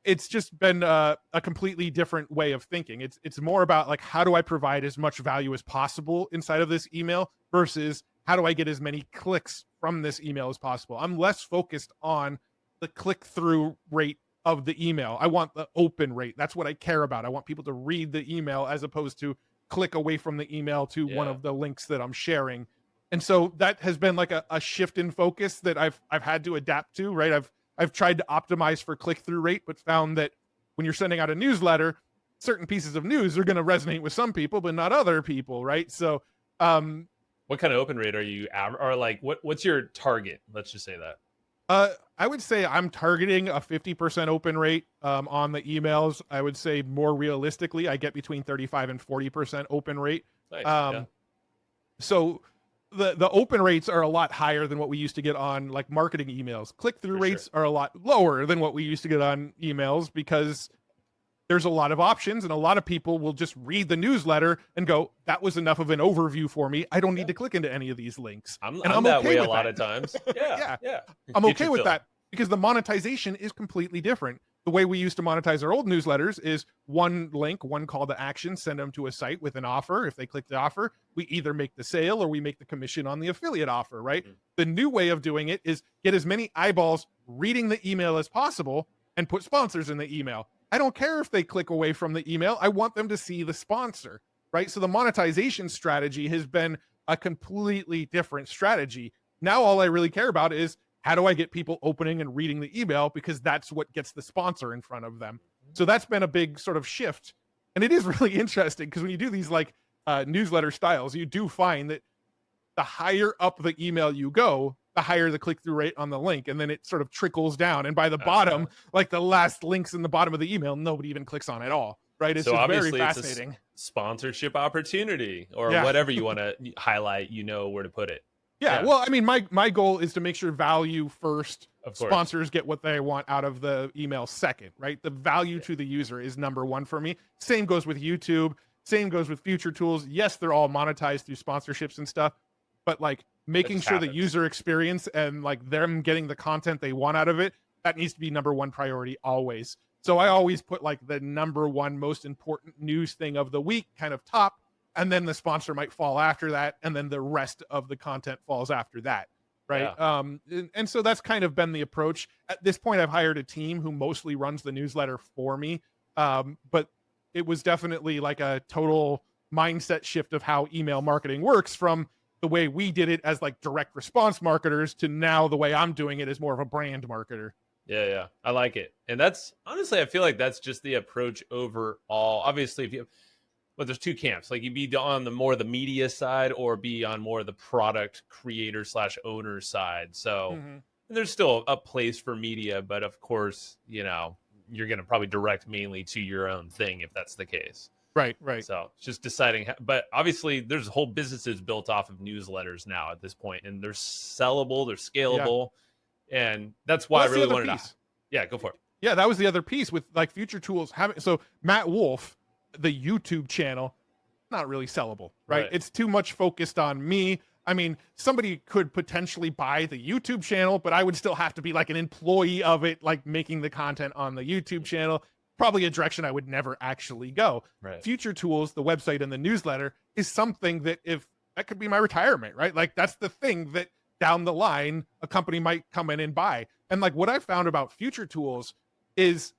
it's just been a completely different way of thinking. It's more about like, how do I provide as much value as possible inside of this email versus how do I get as many clicks from this email as possible. I'm less focused on the click-through rate of the email. I want the open rate. That's what I care about. I want people to read the email as opposed to click away from the email to one of the links that I'm sharing. And so that has been like a shift in focus that I've had to adapt to, right? I've tried to optimize for click-through rate, but found that when you're sending out a newsletter, certain pieces of news are going to resonate with some people, but not other people, right? So,
what kind of open rate are you, or like what's your target? Let's just say that.
I would say I'm targeting a 50% open rate on the emails. I would say more realistically, I get between 35 and 40% open rate.
Nice.
So the open rates are a lot higher than what we used to get on like marketing emails. Click-through rates are a lot lower than what we used to get on emails because there's a lot of options, and a lot of people will just read the newsletter and go, that was enough of an overview for me. I don't need to click into any of these links.
I'm
And
that
okay
way a
with
lot
that.
of times. Yeah.
I'm
Get
okay
your
with
fill.
that because the monetization is completely different. The way we used to monetize our old newsletters is one link, one call to action, send them to a site with an offer. If they click the offer, we either make the sale or we make the commission on the affiliate offer, right?
Mhm.
The new way of doing it is get as many eyeballs reading the email as possible and put sponsors in the email. I don't care if they click away from the email. I want them to see the sponsor, right? So the monetization strategy has been a completely different strategy. Now all I really care about is how do I get people opening and reading the email, because that's what gets the sponsor in front of them. So that's been a big sort of shift. And it is really interesting because when you do these like newsletter styles, you do find that the higher up the email you go, the higher the click-through rate on the link, and then it sort of trickles down. And by the bottom, like the last links in the bottom of the email, nobody even clicks on at all, right? It's
So
just very
obviously it's a
fascinating.
sponsorship opportunity or
Yeah.
whatever you want to highlight, where to put it.
Yeah,
Yeah.
well, I mean, my goal is to make sure value first,
Of course.
sponsors get what they want out of the email second, right? The value to the user is number one for me. Same goes with YouTube. Same goes with Future Tools. Yes, they're all monetized through sponsorships and stuff, but like making
just
sure the
happens.
user experience and like them getting the content they want out of it, that needs to be number one priority always. So I always put like the number one most important news thing of the week kind of top, and then the sponsor might fall after that, and then the rest of the content falls after that, right? And so that's kind of been the approach. At this point, I've hired a team who mostly runs the newsletter for me, but it was definitely like a total mindset shift of how email marketing works from the way we did it as like direct response marketers to now the way I'm doing it as more of a brand marketer.
Yeah. I like it. And that's honestly, I feel like that's just the approach overall. Obviously, if you, but there's two camps. Like you be on the more the media side or be on more of the product creator / owner side. So there's still a place for media, but of course, you're going to probably direct mainly to your own thing if that's the case.
Right.
So it's just deciding, but obviously there's whole businesses built off of newsletters now at this point, and they're sellable, they're scalable, and that's why I really wanted to. Yeah, go for it.
Yeah, that was the other piece with like Future Tools having. So Matt Wolfe, the YouTube channel, not really sellable, right? It's too much focused on me. I mean, somebody could potentially buy the YouTube channel, but I would still have to be like an employee of it, like making the content on the YouTube channel. Probably a direction I would never actually go.
Right.
Future Tools, the website and the newsletter, is something that if that could be my retirement, right? Like that's the thing that down the line a company might come in and buy. And like what I found about Future Tools is,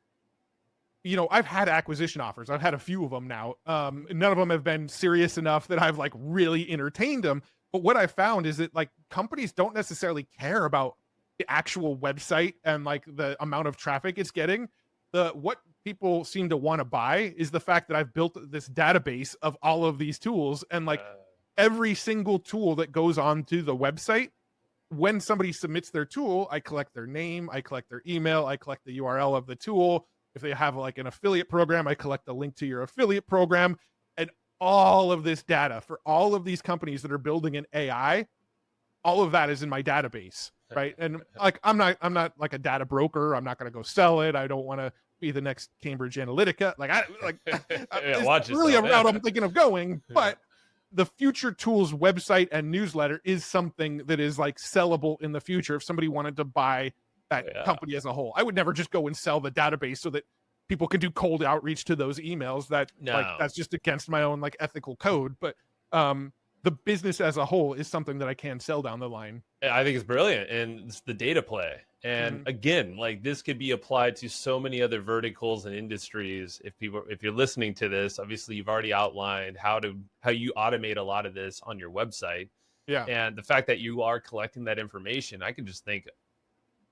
I've had acquisition offers. I've had a few of them now. None of them have been serious enough that I've like really entertained them. But what I found is that like companies don't necessarily care about the actual website and like the amount of traffic it's getting. What people seem to want to buy is the fact that I've built this database of all of these tools, and like every single tool that goes onto the website, when somebody submits their tool, I collect their name, I collect their email, I collect the URL of the tool. If they have like an affiliate program, I collect the link to your affiliate program, and all of this data for all of these companies that are building an AI, all of that is in my database. Right. And like, I'm not like a data broker. I'm not going to go sell it. I don't want to be the next Cambridge Analytica. It's really a route I'm thinking of going, but the Future Tools website and newsletter is something that is like sellable in the future. If somebody wanted to buy that company as a whole, I would never just go and sell the database so that people can do cold outreach to those emails. Like that's just against my own like ethical code. But, the business as a whole is something that I can sell down the line.
I think it's brilliant, and it's the data play. And again, like this could be applied to so many other verticals and industries. If you're listening to this, obviously you've already outlined how you automate a lot of this on your website.
Yeah.
And the fact that you are collecting that information, I can just think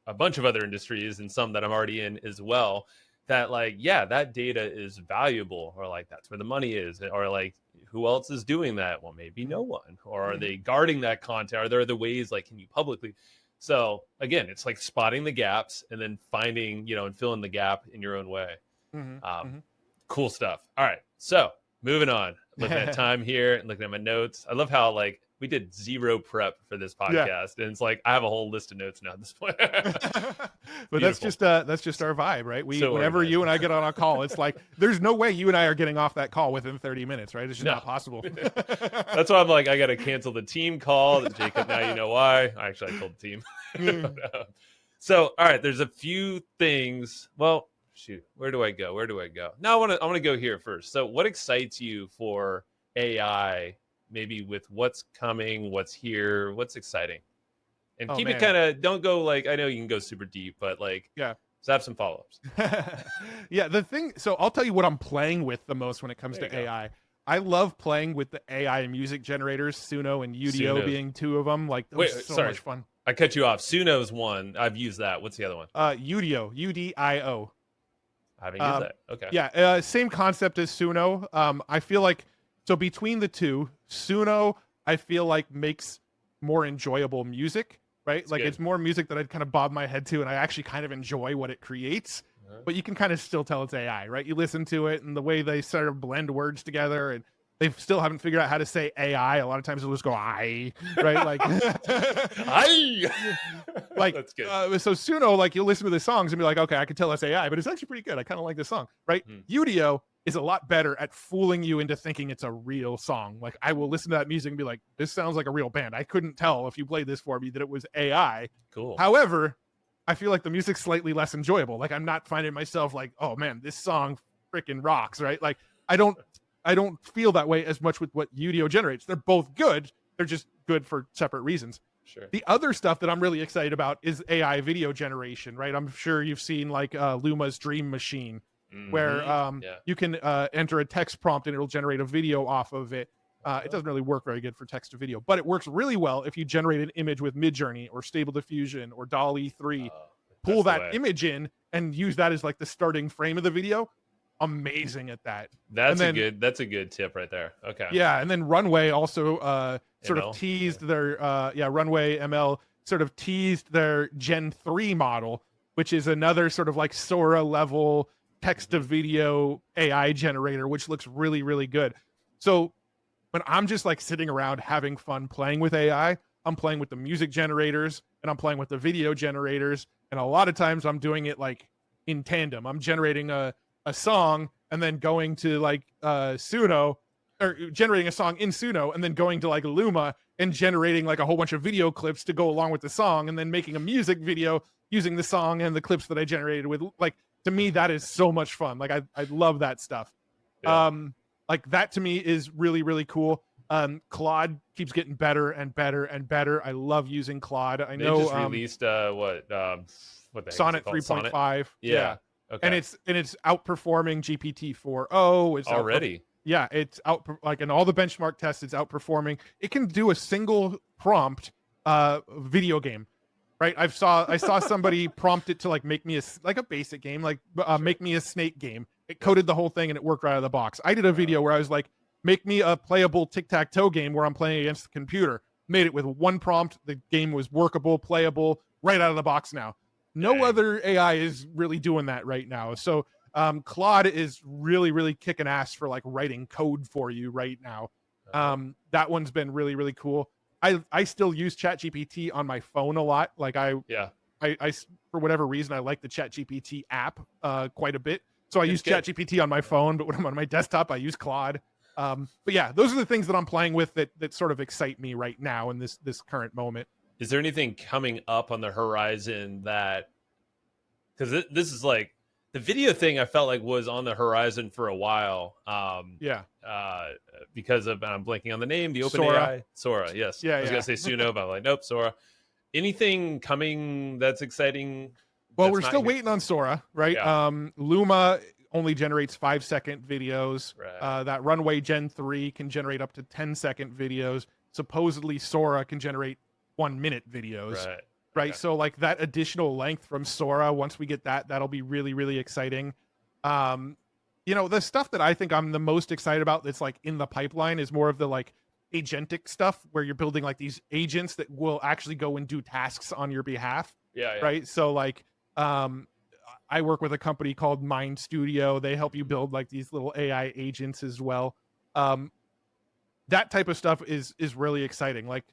a bunch of other industries and some that I'm already in as well, that like, that data is valuable, or like that's where the money is, or like who else is doing that? Well, maybe no one. Or are they guarding that content? Are there other ways, like, can you publicly? So again, it's like spotting the gaps and then finding, and filling the gap in your own way. Cool stuff. All right. So moving on, looking at time here and looking at my notes. I love how like we did zero prep for this podcast,
Yeah.
and it's like I have a whole list of notes now at this point.
But that's just our vibe, right?
So
Whenever
organized.
you and I get on a call, it's like there's no way you and I are getting off that call within 30 minutes, right? It's just
No.
not possible.
That's why I'm like, I got to cancel the team call. Jacob, now you know why. I told the team. So, all right, there's a few things. Well, shoot, where do I go? No, I want to go here first. So, what excites you for AI? Maybe with what's coming, what's here, what's exciting, and keep it kind of. Don't go like, I know you can go super deep, but like,
yeah.
So have some follow-ups.
Yeah, the thing. So I'll tell you what I'm playing with the most when it comes to AI. I love playing with the AI music generators, Suno and Udio being two of them. Like, those so much fun.
I cut you off. Suno's one. I've used that. What's the other one?
Udio, UDIO.
I haven't used that. Okay.
Yeah, same concept as Suno. I feel like, so between the two, Suno, I feel like makes more enjoyable music, right? It's like good. It's more music that I'd kind of bob my head to, and I actually kind of enjoy what it creates. But you can kind of still tell it's AI, right? You listen to it and the way they sort of blend words together, and they still haven't figured out how to say AI. A lot of times they'll just go I, right? Like
I,
like
that's good.
So Suno, like you'll listen to the songs and be like, okay, I can tell it's AI, but it's actually pretty good. I kind of like this song, right? Udio is a lot better at fooling you into thinking it's a real song. Like I will listen to that music and be like, this sounds like a real band. I couldn't tell if you played this for me that it was AI.
Cool.
However, I feel like the music's slightly less enjoyable. Like I'm not finding myself like, oh man, this song freaking rocks, right? Like I don't feel that way as much with what Udio generates. They're both good. They're just good for separate reasons.
Sure.
The other stuff that I'm really excited about is AI video generation, right? I'm sure you've seen like Luma's Dream Machine, where you can enter a text prompt and it'll generate a video off of it. It doesn't really work very good for text to video, but it works really well if you generate an image with Midjourney or Stable Diffusion or DALL-E 3. Pull that image in and use that as like the starting frame of the video. Amazing at that.
That's a good tip right there. Okay.
Yeah, and then Runway also sort of teased their Runway ML sort of teased their Gen 3 model, which is another sort of like Sora level text to video AI generator, which looks really, really good. So when I'm just like sitting around having fun playing with AI, I'm playing with the music generators and I'm playing with the video generators. And a lot of times I'm doing it like in tandem. I'm generating a song and then going to like Suno, or generating a song in Suno and then going to like Luma and generating like a whole bunch of video clips to go along with the song, and then making a music video using the song and the clips that I generated with. Like, to me, that is so much fun. Like I love that stuff. Yeah. Like that to me is really, really cool. Claude keeps getting better and better and better. I love using Claude. I know
they just released what the
Sonnet 3.5.
Yeah. Okay.
And it's outperforming GPT-4o. It's
already.
It's out, like in all the benchmark tests, it's outperforming. It can do a single prompt video game, right? I saw somebody prompt it to like make me a basic game, like make me a snake game. It coded the whole thing and it worked right out of the box. I did a video where I was like, make me a playable tic-tac-toe game where I'm playing against the computer. Made it with one prompt. The game was workable, playable, right out of the box now. No other AI is really doing that right now. So Claude is really, really kicking ass for like writing code for you right now. That one's been really, really cool. I still use ChatGPT on my phone a lot. Like I for whatever reason, I like the ChatGPT app quite a bit. So I use ChatGPT on my phone, but when I'm on my desktop, I use Claude. But yeah, those are the things that I'm playing with that sort of excite me right now in this current moment.
Is there anything coming up on the horizon that, because this is like the video thing I felt like was on the horizon for a while. Because of, I'm blanking on the name, the OpenAI. Sora, yes. I was going to say Suno, but I'm like, nope, Sora. Anything coming that's exciting?
Well, we're still waiting on Sora, right? Yeah. Luma only generates 5-second videos. Right. That Runway Gen 3 can generate up to 10-second videos. Supposedly Sora can generate 1-minute videos. Right. Okay. So like that additional length from Sora, once we get that'll be really, really exciting. The stuff that I think I'm the most excited about that's like in the pipeline is more of the like agentic stuff where you're building like these agents that will actually go and do tasks on your behalf. Yeah. Right. So like, I work with a company called Mind Studio. They help you build like these little AI agents as well. that type of stuff is really exciting. Like,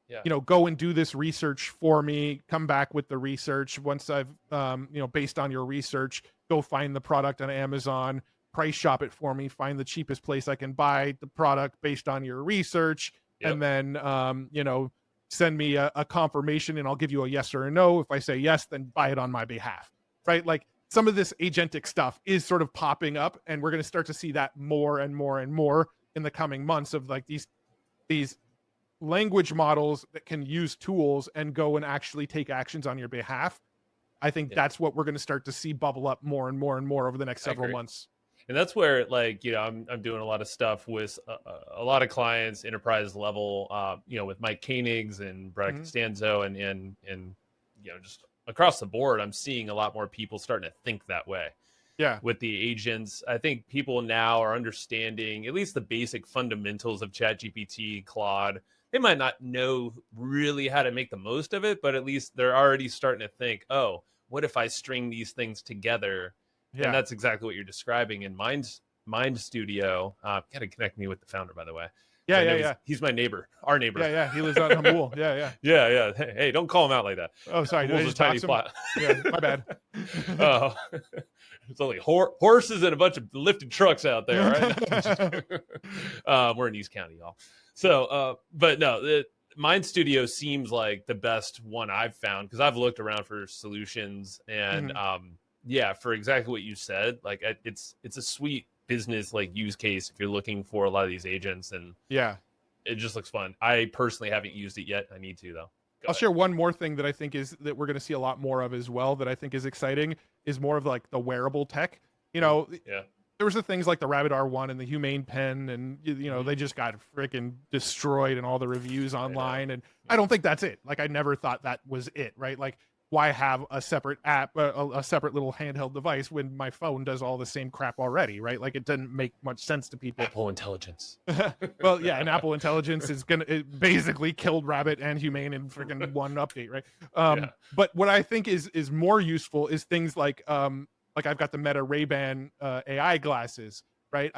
Yeah.
go and do this research for me, come back with the research. Once I've, based on your research, go find the product on Amazon, price shop it for me, find the cheapest place I can buy the product based on your research.
Yep.
And then, send me a confirmation and I'll give you a yes or a no. If I say yes, then buy it on my behalf, right? Like, some of this agentic stuff is sort of popping up, and we're going to start to see that more and more and more in the coming months, of like these language models that can use tools and go and actually take actions on your behalf. I think that's what we're going to start to see bubble up more and more and more over the next several months.
And that's where, like, I'm doing a lot of stuff with a lot of clients, enterprise level, with Mike Koenigs and Brad Costanzo and just across the board. I'm seeing a lot more people starting to think that way.
Yeah.
With the agents, I think people now are understanding at least the basic fundamentals of ChatGPT, Claude. They might not know really how to make the most of it, but at least they're already starting to think, oh, what if I string these things together? Yeah. And that's exactly what you're describing in Mind Studio. Got to connect me with the founder, by the way.
Yeah.
He's my neighbor, our neighbor.
Yeah. He lives out in Hamul. Yeah.
Yeah. Hey, don't call him out like that.
Oh, sorry. Did I just tiny plot. Yeah, my bad.
Oh, it's only horses and a bunch of lifted trucks out there, right? We're in East County, y'all. So, but no, the Mind Studio seems like the best one I've found, because I've looked around for solutions, and for exactly what you said, like it's a sweet business like use case if you're looking for a lot of these agents, and it just looks fun. I personally haven't used it yet. I need to, though.
I'll share one more thing that I think is that we're going to see a lot more of as well, that I think is exciting, is more of like the wearable tech. There was the things like the Rabbit R1 and the Humane Pen, and they just got freaking destroyed in all the reviews online. And I don't think that's it. Like, I never thought that was it, right? Like, why have a separate app, a separate little handheld device when my phone does all the same crap already, right? Like, it doesn't make much sense to people.
Apple Intelligence.
Well, yeah, and Apple Intelligence it basically killed Rabbit and Humane in freaking one update, right? But what I think is more useful is things like I've got the Meta Ray-Ban AI glasses, right?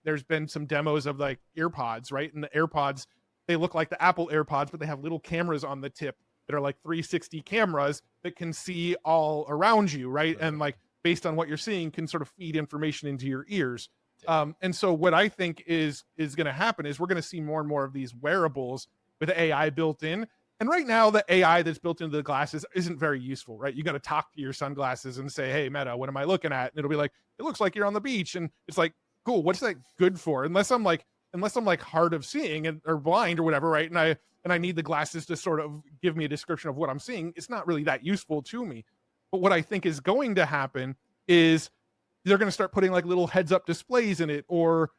There's been some demos of like earpods, right? And the AirPods, they look like the Apple AirPods, but they have little cameras on the tip that are like 360 cameras that can see all around you, right? And like, based on what you're seeing, can sort of feed information into your ears. And so what I think is going to happen is we're going to see more and more of these wearables with AI built in. And right now, the AI that's built into the glasses isn't very useful, right? You got to talk to your sunglasses and say, hey, Meta, what am I looking at? And it'll be like, it looks like you're on the beach. And it's like, cool, what's that good for? Unless I'm like hard of seeing or blind or whatever, right? And I need the glasses to sort of give me a description of what I'm seeing. It's not really that useful to me. But what I think is going to happen is they're going to start putting like little heads up displays in it, or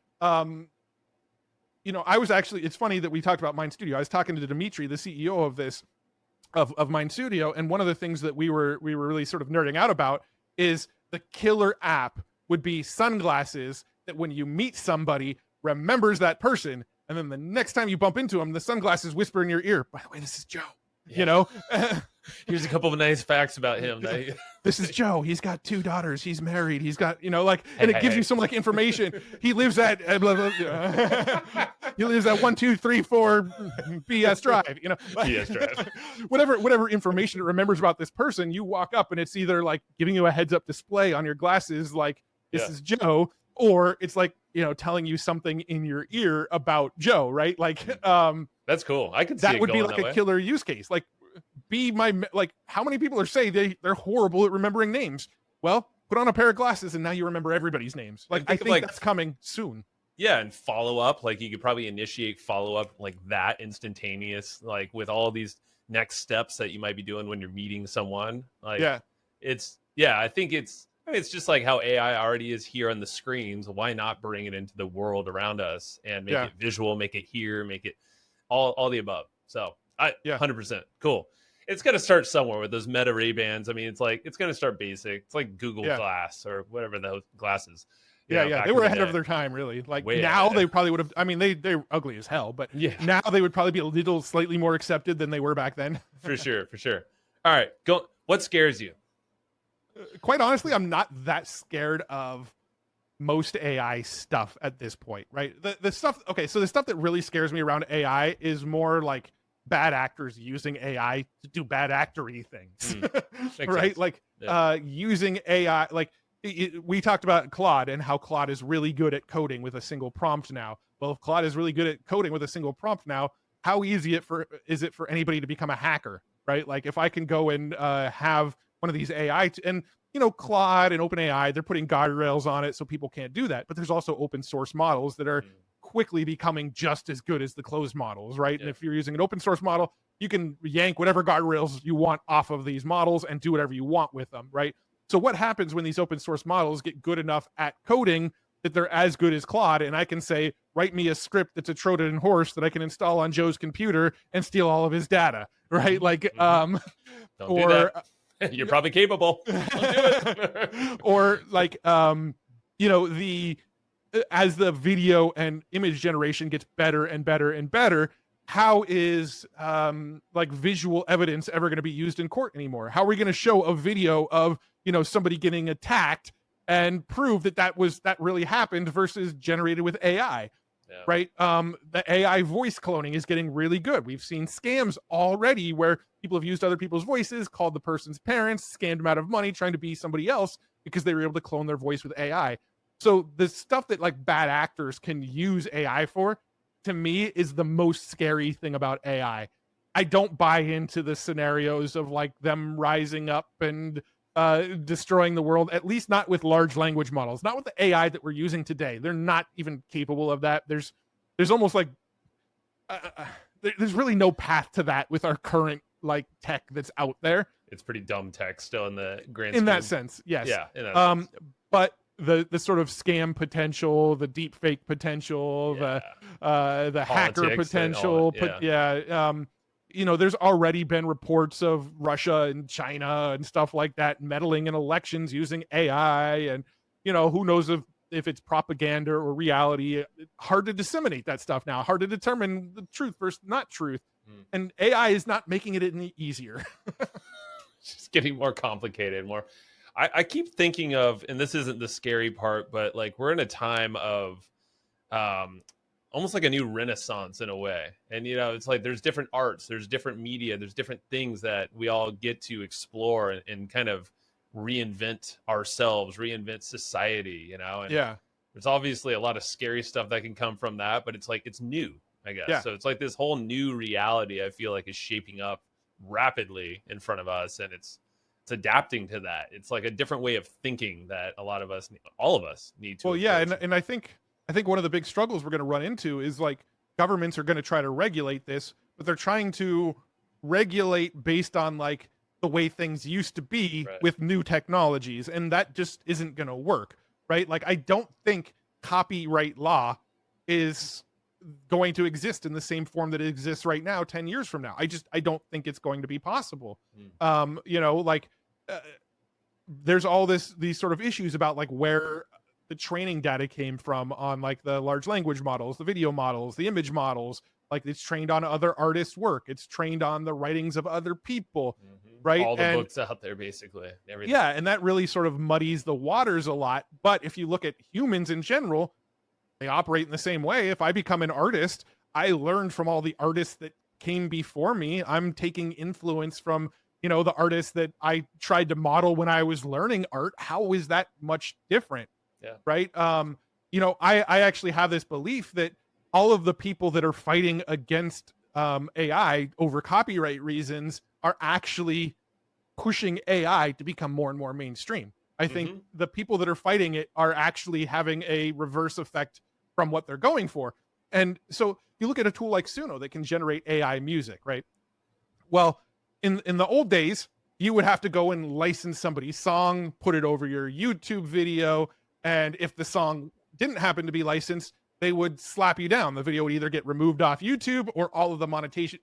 it's funny that we talked about Mind Studio. I was talking to Dimitri, the CEO of Mind Studio, and one of the things that we were really sort of nerding out about is the killer app would be sunglasses that when you meet somebody remembers that person, and then the next time you bump into them, the sunglasses whisper in your ear, by the way, this is Joe.
Here's a couple of nice facts about him.
This is Joe. He's got 2 daughters. He's married. He's got, and it gives you some like information. He lives at blah, blah, blah. He lives at 1234 BS Drive.
BS Drive.
whatever information it remembers about this person, you walk up and it's either like giving you a heads up display on your glasses, like this is Joe, or it's like telling you something in your ear about Joe, right? Like,
that's cool. I could see
that
it
would be
going
like
that
a
way.
killer use case. Like, how many people are saying they're horrible at remembering names? Well, put on a pair of glasses and now you remember everybody's names. Like, I think that's coming soon.
Yeah, and follow up, like you could probably initiate follow up like that instantaneous, like with all these next steps that you might be doing when you're meeting someone. Like, I think it's just like how AI already is here on the screens. Why not bring it into the world around us and make it visual, make it here, make it all the above. So 100% cool. It's going to start somewhere with those Meta Ray-Bans. I mean, it's going to start basic. It's like Google Glass or whatever those glasses.
They were ahead of their time, really. Like, way now ahead. They probably would have. I mean, they're ugly as hell, but now they would probably be a little slightly more accepted than they were back then.
For sure. All right, go. What scares you?
Quite honestly, I'm not that scared of most AI stuff at this point, right? The stuff, okay, so the stuff that really scares me around AI is more like bad actors using AI to do bad actory things, right?
Sense.
Like using AI, like we talked about Claude and how Claude is really good at coding with a single prompt now. Well, if Claude is really good at coding with a single prompt now, how easy is it for anybody to become a hacker, right? Like if I can go and have one of these AI and Claude and OpenAI, they're putting guardrails on it so people can't do that. But there's also open source models that are quickly becoming just as good as the closed models, right? And if you're using an open source model, you can yank whatever guardrails you want off of these models and do whatever you want with them, right? So what happens when these open source models get good enough at coding that they're as good as Claude, and I can say, write me a script that's a Trojan horse that I can install on Joe's computer and steal all of his data, right? Like,
Don't do that. You're probably capable. Don't do it.
Or like, as the video and image generation gets better and better and better, how is like visual evidence ever going to be used in court anymore? How are we going to show a video of somebody getting attacked and prove that really happened versus generated with AI? Right? The AI voice cloning is getting really good. We've seen scams already where people have used other people's voices, called the person's parents, scammed them out of money trying to be somebody else because they were able to clone their voice with AI. So the stuff that like bad actors can use AI for, to me, is the most scary thing about AI. I don't buy into the scenarios of like them rising up and destroying the world, at least not with large language models, not with the AI that we're using today. They're not even capable of that. There's almost like there's really no path to that with our current like tech that's out there.
It's pretty dumb tech still in the grand
in
scheme.
that sense, yes.
Yeah, in that sense.
But the sort of scam potential, the deep fake potential, the hacker potential, there's already been reports of Russia and China and stuff like that meddling in elections using AI, and who knows if it's propaganda or reality. Hard to disseminate that stuff now, hard to determine the truth versus not truth. And AI is not making it any easier.
It's just getting more complicated, I keep thinking of, and this isn't the scary part, but like we're in a time of almost like a new renaissance in a way. And, it's like there's different arts, there's different media, there's different things that we all get to explore and kind of reinvent ourselves, reinvent society, and there's obviously a lot of scary stuff that can come from that, but it's like, it's new, I guess. Yeah. So it's like this whole new reality, I feel like, is shaping up rapidly in front of us, and it's adapting to that. It's like a different way of thinking that all of us need to.
Well, yeah, and I think one of the big struggles we're going to run into is like governments are going to try to regulate this, but they're trying to regulate based on like the way things used to be with new technologies, and that just isn't going to work, right? Like I don't think copyright law is going to exist in the same form that it exists right now 10 years from now. I don't think it's going to be possible. There's all these sort of issues about like where the training data came from on like the large language models, the video models, the image models. Like it's trained on other artists' work, it's trained on the writings of other people, right?
All the books out there, basically. Everything.
Yeah, and that really sort of muddies the waters a lot. But if you look at humans in general, they operate in the same way. If I become an artist, I learned from all the artists that came before me. I'm taking influence from, the artists that I tried to model when I was learning art. How is that much different?
Yeah.
Right. I actually have this belief that all of the people that are fighting against AI over copyright reasons are actually pushing AI to become more and more mainstream. I think the people that are fighting it are actually having a reverse effect from what they're going for. And so you look at a tool like Suno that can generate AI music, right? Well, in the old days, you would have to go and license somebody's song, put it over your YouTube video, and if the song didn't happen to be licensed, they would slap you down. The video would either get removed off YouTube, or all the monetization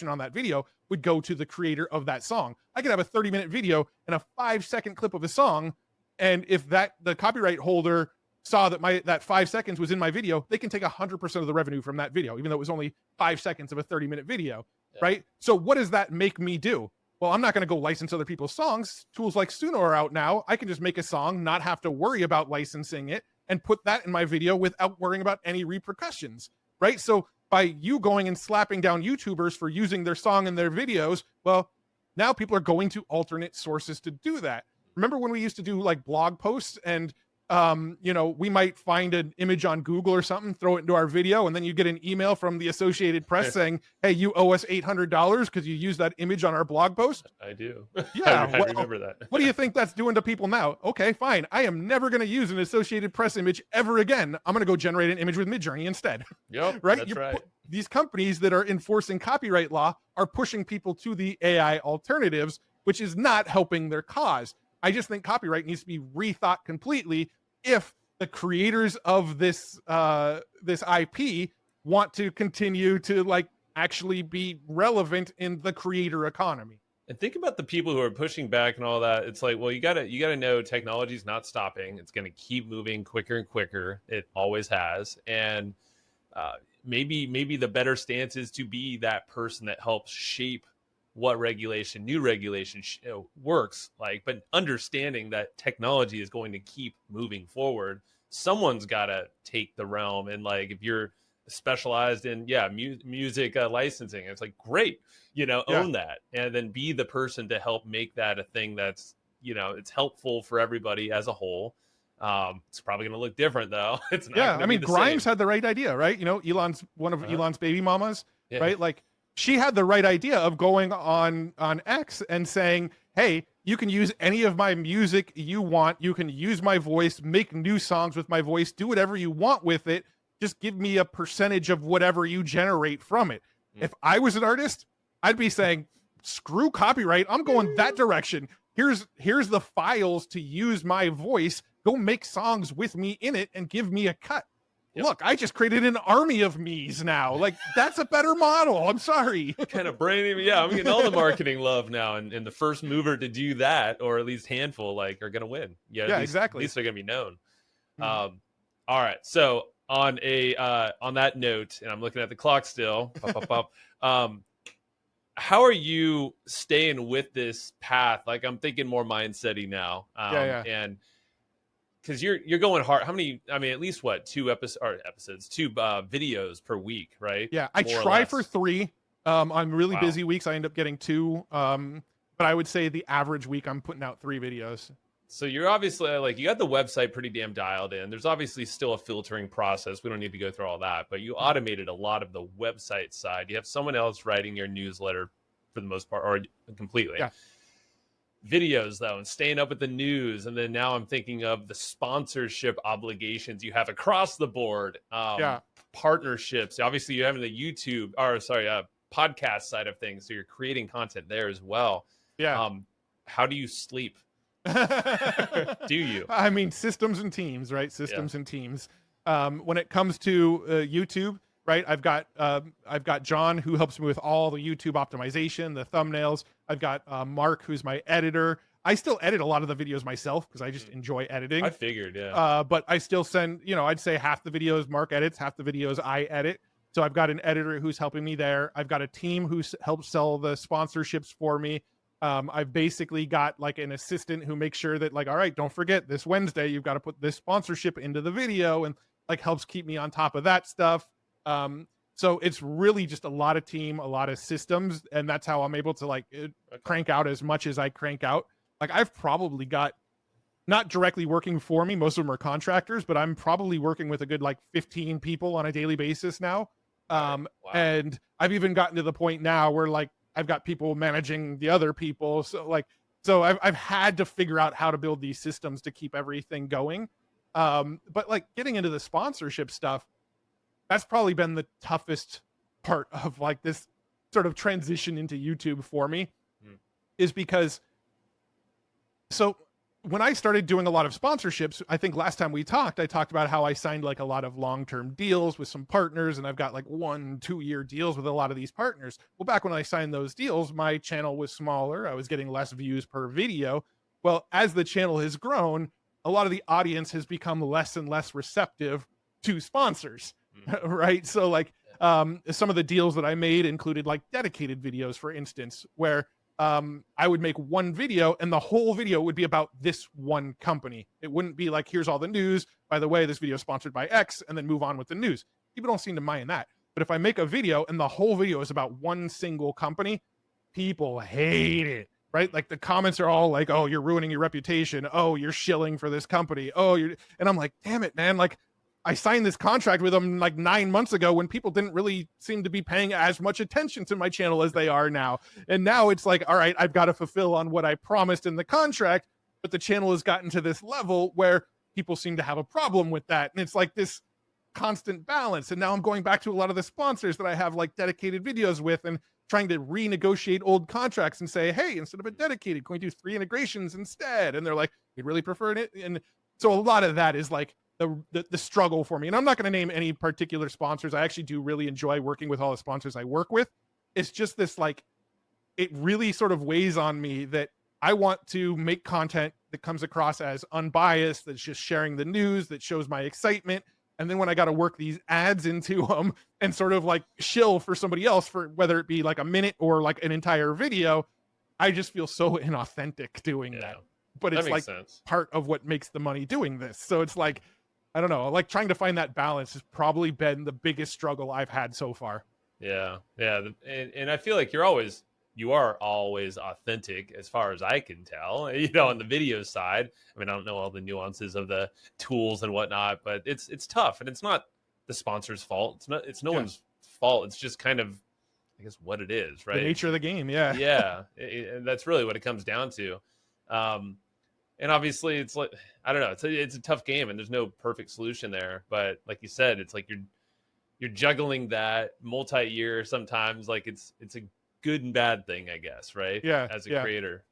on that video would go to the creator of that song. I could have a 30-minute video and a 5-second clip of a song, and if the copyright holder saw that 5 seconds was in my video, they can take 100% of the revenue from that video, even though it was only 5 seconds of a 30-minute video, right? So what does that make me do? well, I'm not going to go license other people's songs. Tools like Suno are out now. I can just make a song, not have to worry about licensing it, and put that in my video without worrying about any repercussions, right? So by you going and slapping down YouTubers for using their song in their videos, well, now people are going to alternate sources to do that. Remember when we used to do like blog posts and we might find an image on Google or something, throw it into our video, and then you get an email from the Associated Press saying, hey, you owe us $800 because you used that image on our blog post?
I do.
Yeah.
I remember that.
What do you think that's doing to people now? Okay, fine. I am never going to use an Associated Press image ever again. I'm going to go generate an image with Midjourney instead.
Yep,
right?
That's right.
These companies that are enforcing copyright law are pushing people to the AI alternatives, which is not helping their cause. I just think copyright needs to be rethought completely if the creators of this IP want to continue to like actually be relevant in the creator economy.
And think about the people who are pushing back and all that. It's like, well, you gotta know technology's not stopping. It's gonna keep moving quicker and quicker. It always has. And maybe the better stance is to be that person that helps shape what new regulation works like, but understanding that technology is going to keep moving forward. Someone's got to take the realm. And like, if you're specialized in music licensing, it's like, great, own that, and then be the person to help make that a thing that's, it's helpful for everybody as a whole. It's probably going to look different though. It's not. I mean,
Grimes had the right idea, right? Elon's one of Elon's baby mamas, right? Like, she had the right idea of going on X and saying, hey, you can use any of my music you want. You can use my voice, make new songs with my voice, do whatever you want with it. Just give me a percentage of whatever you generate from it. If I was an artist, I'd be saying, screw copyright. I'm going that direction. Here's the files to use my voice. Go make songs with me in it and give me a cut. Yep. Look, I just created an army of me's now. Like, that's a better model. I'm sorry.
Kind of brainy. Yeah, I'm getting all the marketing love now. And the first mover to do that, or at least handful, like, are going to win. Yeah,
exactly.
At least they're going to be known. All right. So on that note, and I'm looking at the clock still, how are you staying with this path? Like, I'm thinking more mindset-y now. And because you're going hard. How many? I mean, at least what, 2 videos per week, right?
Yeah, I try for 3. On really busy weeks, I end up getting 2. But I would say the average week, I'm putting out 3 videos.
So you're obviously like, you got the website pretty damn dialed in. There's obviously still a filtering process. We don't need to go through all that, but you automated a lot of the website side. You have someone else writing your newsletter for the most part, or completely. Yeah. Videos though, and staying up with the news, and then now I'm thinking of the sponsorship obligations you have across the board. Partnerships. Obviously, you're having the podcast side of things, so you're creating content there as well. Yeah. How do you sleep? Do you?
I mean, systems and teams, right? Systems and teams. When it comes to YouTube, right? I've got John, who helps me with all the YouTube optimization, the thumbnails. I've got Mark, who's my editor. I still edit a lot of the videos myself because I just enjoy editing.
I figured, yeah.
But I still send, I'd say half the videos Mark edits, half the videos I edit. So I've got an editor who's helping me there. I've got a team who helps sell the sponsorships for me. I've basically got like an assistant who makes sure that, like, all right, don't forget this Wednesday, you've got to put this sponsorship into the video, and like helps keep me on top of that stuff. So it's really just a lot of team, a lot of systems, and that's how I'm able to crank out as much as I crank out. Like, I've probably got, not directly working for me, most of them are contractors, but I'm probably working with a good 15 people on a daily basis now. Wow. And I've even gotten to the point now where I've got people managing the other people. So I've had to figure out how to build these systems to keep everything going. But getting into the sponsorship stuff, that's probably been the toughest part of this sort of transition into YouTube for me, is because, so when I started doing a lot of sponsorships, I think last time we talked, I talked about how I signed a lot of long-term deals with some partners, and I've got 1-2 year deals with a lot of these partners. Well, back when I signed those deals, my channel was smaller. I was getting less views per video. Well, as the channel has grown, a lot of the audience has become less and less receptive to sponsors, right? So some of the deals that I made included dedicated videos, for instance, where I would make one video and the whole video would be about this one company. It wouldn't be like, here's all the news. By the way, this video is sponsored by X, and then move on with the news. People don't seem to mind that. But if I make a video and the whole video is about one single company, people hate it, right? Like the comments are all like, oh, you're ruining your reputation. Oh, you're shilling for this company. Oh, and I'm like, damn it, man. Like, I signed this contract with them like 9 months ago when people didn't really seem to be paying as much attention to my channel as they are now. And now it's like, all right, I've got to fulfill on what I promised in the contract, but the channel has gotten to this level where people seem to have a problem with that. And it's like this constant balance. And now I'm going back to a lot of the sponsors that I have like dedicated videos with and trying to renegotiate old contracts and say, hey, instead of a dedicated, can we do 3 integrations instead? And they're like, we'd really prefer it. And so a lot of that is like the struggle for me. And I'm not going to name any particular sponsors. I actually do really enjoy working with all the sponsors I work with. It's just this, like, it really sort of weighs on me that I want to make content that comes across as unbiased, that's just sharing the news, that shows my excitement. And then when I got to work these ads into them and sort of like shill for somebody else for whether it be like a minute or like an entire video, I just feel so inauthentic doing that. But it's like part of what makes the money doing this. So it's like, I don't know, like trying to find that balance has probably been the biggest struggle I've had so far.
Yeah. And I feel like you are always authentic as far as I can tell, on the video side. I mean, I don't know all the nuances of the tools and whatnot, but it's tough, and it's not the sponsor's fault. It's no one's fault. It's just kind of, I guess, what it is, right?
The nature of the game. Yeah.
Yeah. And that's really what it comes down to. And obviously it's like, I don't know, it's a tough game and there's no perfect solution there, but like you said, it's like you're juggling that multi-year sometimes. Like it's a good and bad thing, I guess, right?
Yeah.
As a creator.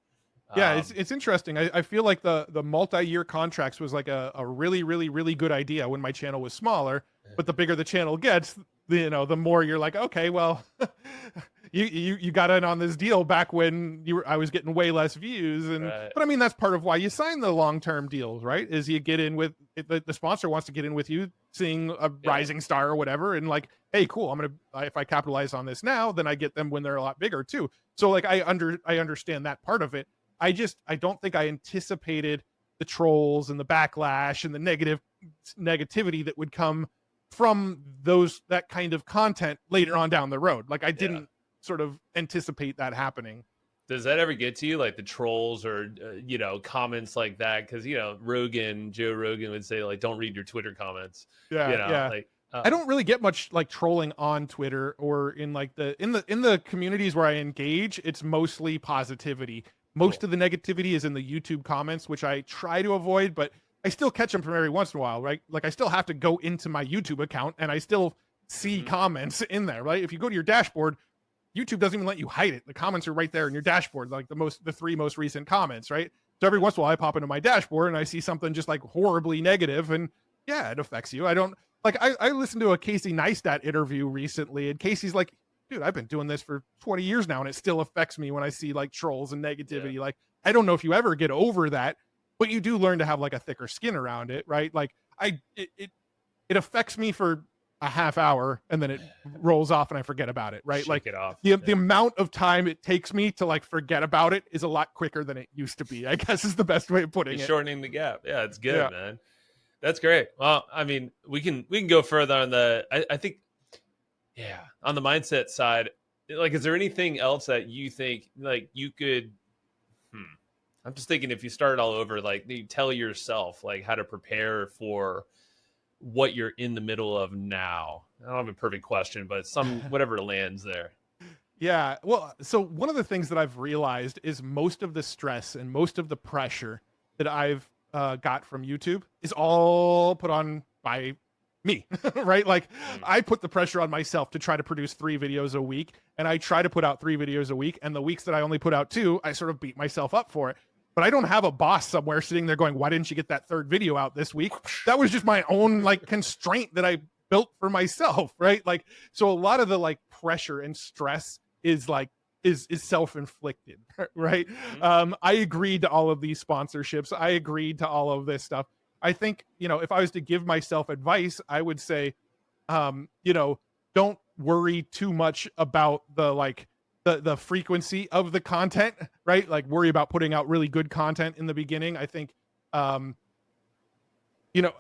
Yeah, it's interesting. I feel like the multi-year contracts was like a really, really, really good idea when my channel was smaller, but the bigger the channel gets, the more you're like, okay, well, you got in on this deal back when I was getting way less views. And but I mean, that's part of why you sign the long-term deals, right? Is you get in with the sponsor wants to get in with you, seeing a rising star or whatever, and like, hey, cool, if I capitalize on this now, then I get them when they're a lot bigger too. So like I understand that part of it. I don't think I anticipated the trolls and the backlash and the negativity that would come from that kind of content later on down the road. Like I didn't sort of anticipate that happening.
Does that ever get to you, like the trolls or comments like that? Because Joe Rogan would say, like, don't read your Twitter comments.
Like I don't really get much like trolling on Twitter or in like in the communities where I engage. It's mostly positivity. Most of the negativity is in the YouTube comments, which I try to avoid, but I still catch them from every once in a while, right? Like I still have to go into my YouTube account and I still see comments in there, right? If you go to your dashboard, YouTube doesn't even let you hide it. The comments are right there in your dashboard, like the 3 most recent comments, right? So every once in a while I pop into my dashboard and I see something just like horribly negative, and yeah, it affects you. I listened to a Casey Neistat interview recently, and Casey's like, dude, I've been doing this for 20 years now and it still affects me when I see like trolls and negativity. Yeah. Like, I don't know if you ever get over that, but you do learn to have like a thicker skin around it, right? Like it affects me for a half hour and then it rolls off and I forget about it, right?
Shake
like
it off.
The amount of time it takes me to like forget about it is a lot quicker than it used to be, I guess is the best way of putting it.
Shortening the gap. Yeah, it's good, man. That's great. Well, I mean, we can go further on I think, on the mindset side, like, is there anything else that you think like you could, I'm just thinking if you started all over, like you tell yourself like how to prepare for what you're in the middle of now. I don't have a perfect question, but whatever lands there.
Yeah. Well, so one of the things that I've realized is most of the stress and most of the pressure that I've got from YouTube is all put on by me, right? Like I put the pressure on myself to try to produce 3 videos a week, and I try to put out 3 videos a week. And the weeks that I only put out 2, I sort of beat myself up for it. But I don't have a boss somewhere sitting there going, why didn't you get that 3rd video out this week? That was just my own like constraint that I built for myself, right? Like, so a lot of the like pressure and stress is like, is self-inflicted, right? I agreed to all of these sponsorships. I agreed to all of this stuff. I think, if I was to give myself advice, I would say, don't worry too much about the like the frequency of the content, right? Like worry about putting out really good content in the beginning. I think, you know,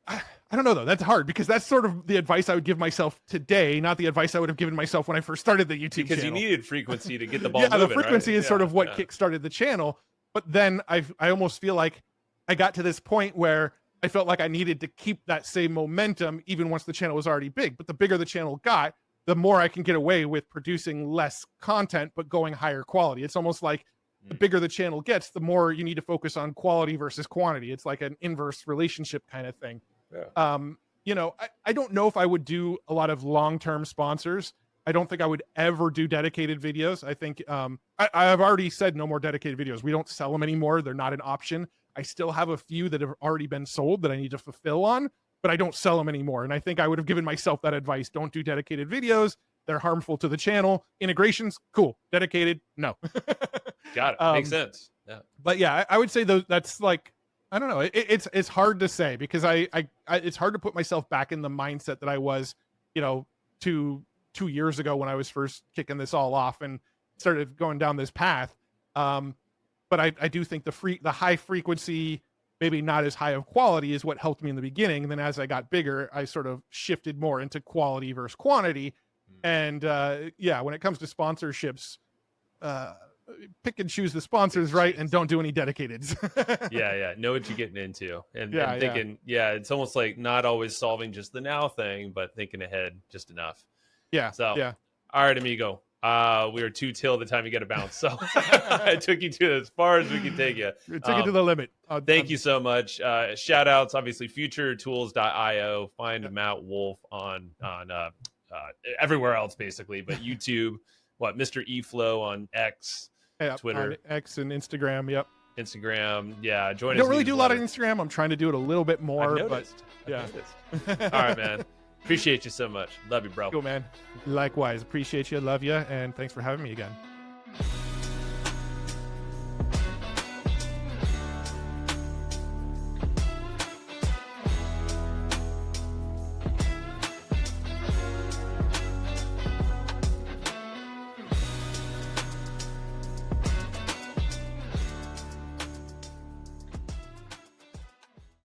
I don't know though. That's hard because that's sort of the advice I would give myself today, not the advice I would have given myself when I first started the YouTube
because
channel.
you needed frequency to get the ball
Yeah,
moving,
the frequency
right?
is sort of what
yeah.
kick-started the channel. But then I almost feel like I got to this point where I felt like I needed to keep that same momentum even once the channel was already big. But the bigger the channel got, the more I can get away with producing less content but going higher quality. It's almost like the bigger the channel gets, the more you need to focus on quality versus quantity. It's like an inverse relationship kind of thing.
Yeah.
You know, I don't know if I would do a lot of long-term sponsors. I don't think I would ever do dedicated videos. I think I've already said no more dedicated videos. We don't sell them anymore. They're not an option. I still have a few that have already been sold that I need to fulfill on, but I don't sell them anymore. And I think I would have given myself that advice. Don't do dedicated videos. They're harmful to the channel. Integrations, cool. Dedicated, no.
Got it. Makes sense. Yeah.
But yeah, I would say that's like, I don't know. It's hard to say because I it's hard to put myself back in the mindset that I was, you know, 2 years ago when I was first kicking this all off and started going down this path. But I do think the high frequency, maybe not as high of quality, is what helped me in the beginning. And then as I got bigger, I sort of shifted more into quality versus quantity. And yeah, when it comes to sponsorships, pick and choose the sponsors, right? And don't do any dedicateds.
yeah. Know what you're getting into. And
Yeah,
thinking, it's almost like not always solving just the now thing, but thinking ahead just enough.
Yeah.
So,
yeah.
All right, amigo. We were 2 till the time you got to bounce. So I took you to as far as we can take you.
It took it to the limit.
Thank you so much. Shout outs, obviously, futuretools.io. Find Matt Wolfe on everywhere else, basically, but YouTube, Mr. eFlow on X, Twitter,
on X and Instagram. Yep.
Instagram. Yeah. Join
I
us.
don't really do a lot on Instagram. I'm trying to do it a little bit more,
I've
but
noticed.
yeah.
All right, man. Appreciate you so much. Love you, bro.
Cool, man. Likewise. Appreciate you. Love you. And thanks for having me again.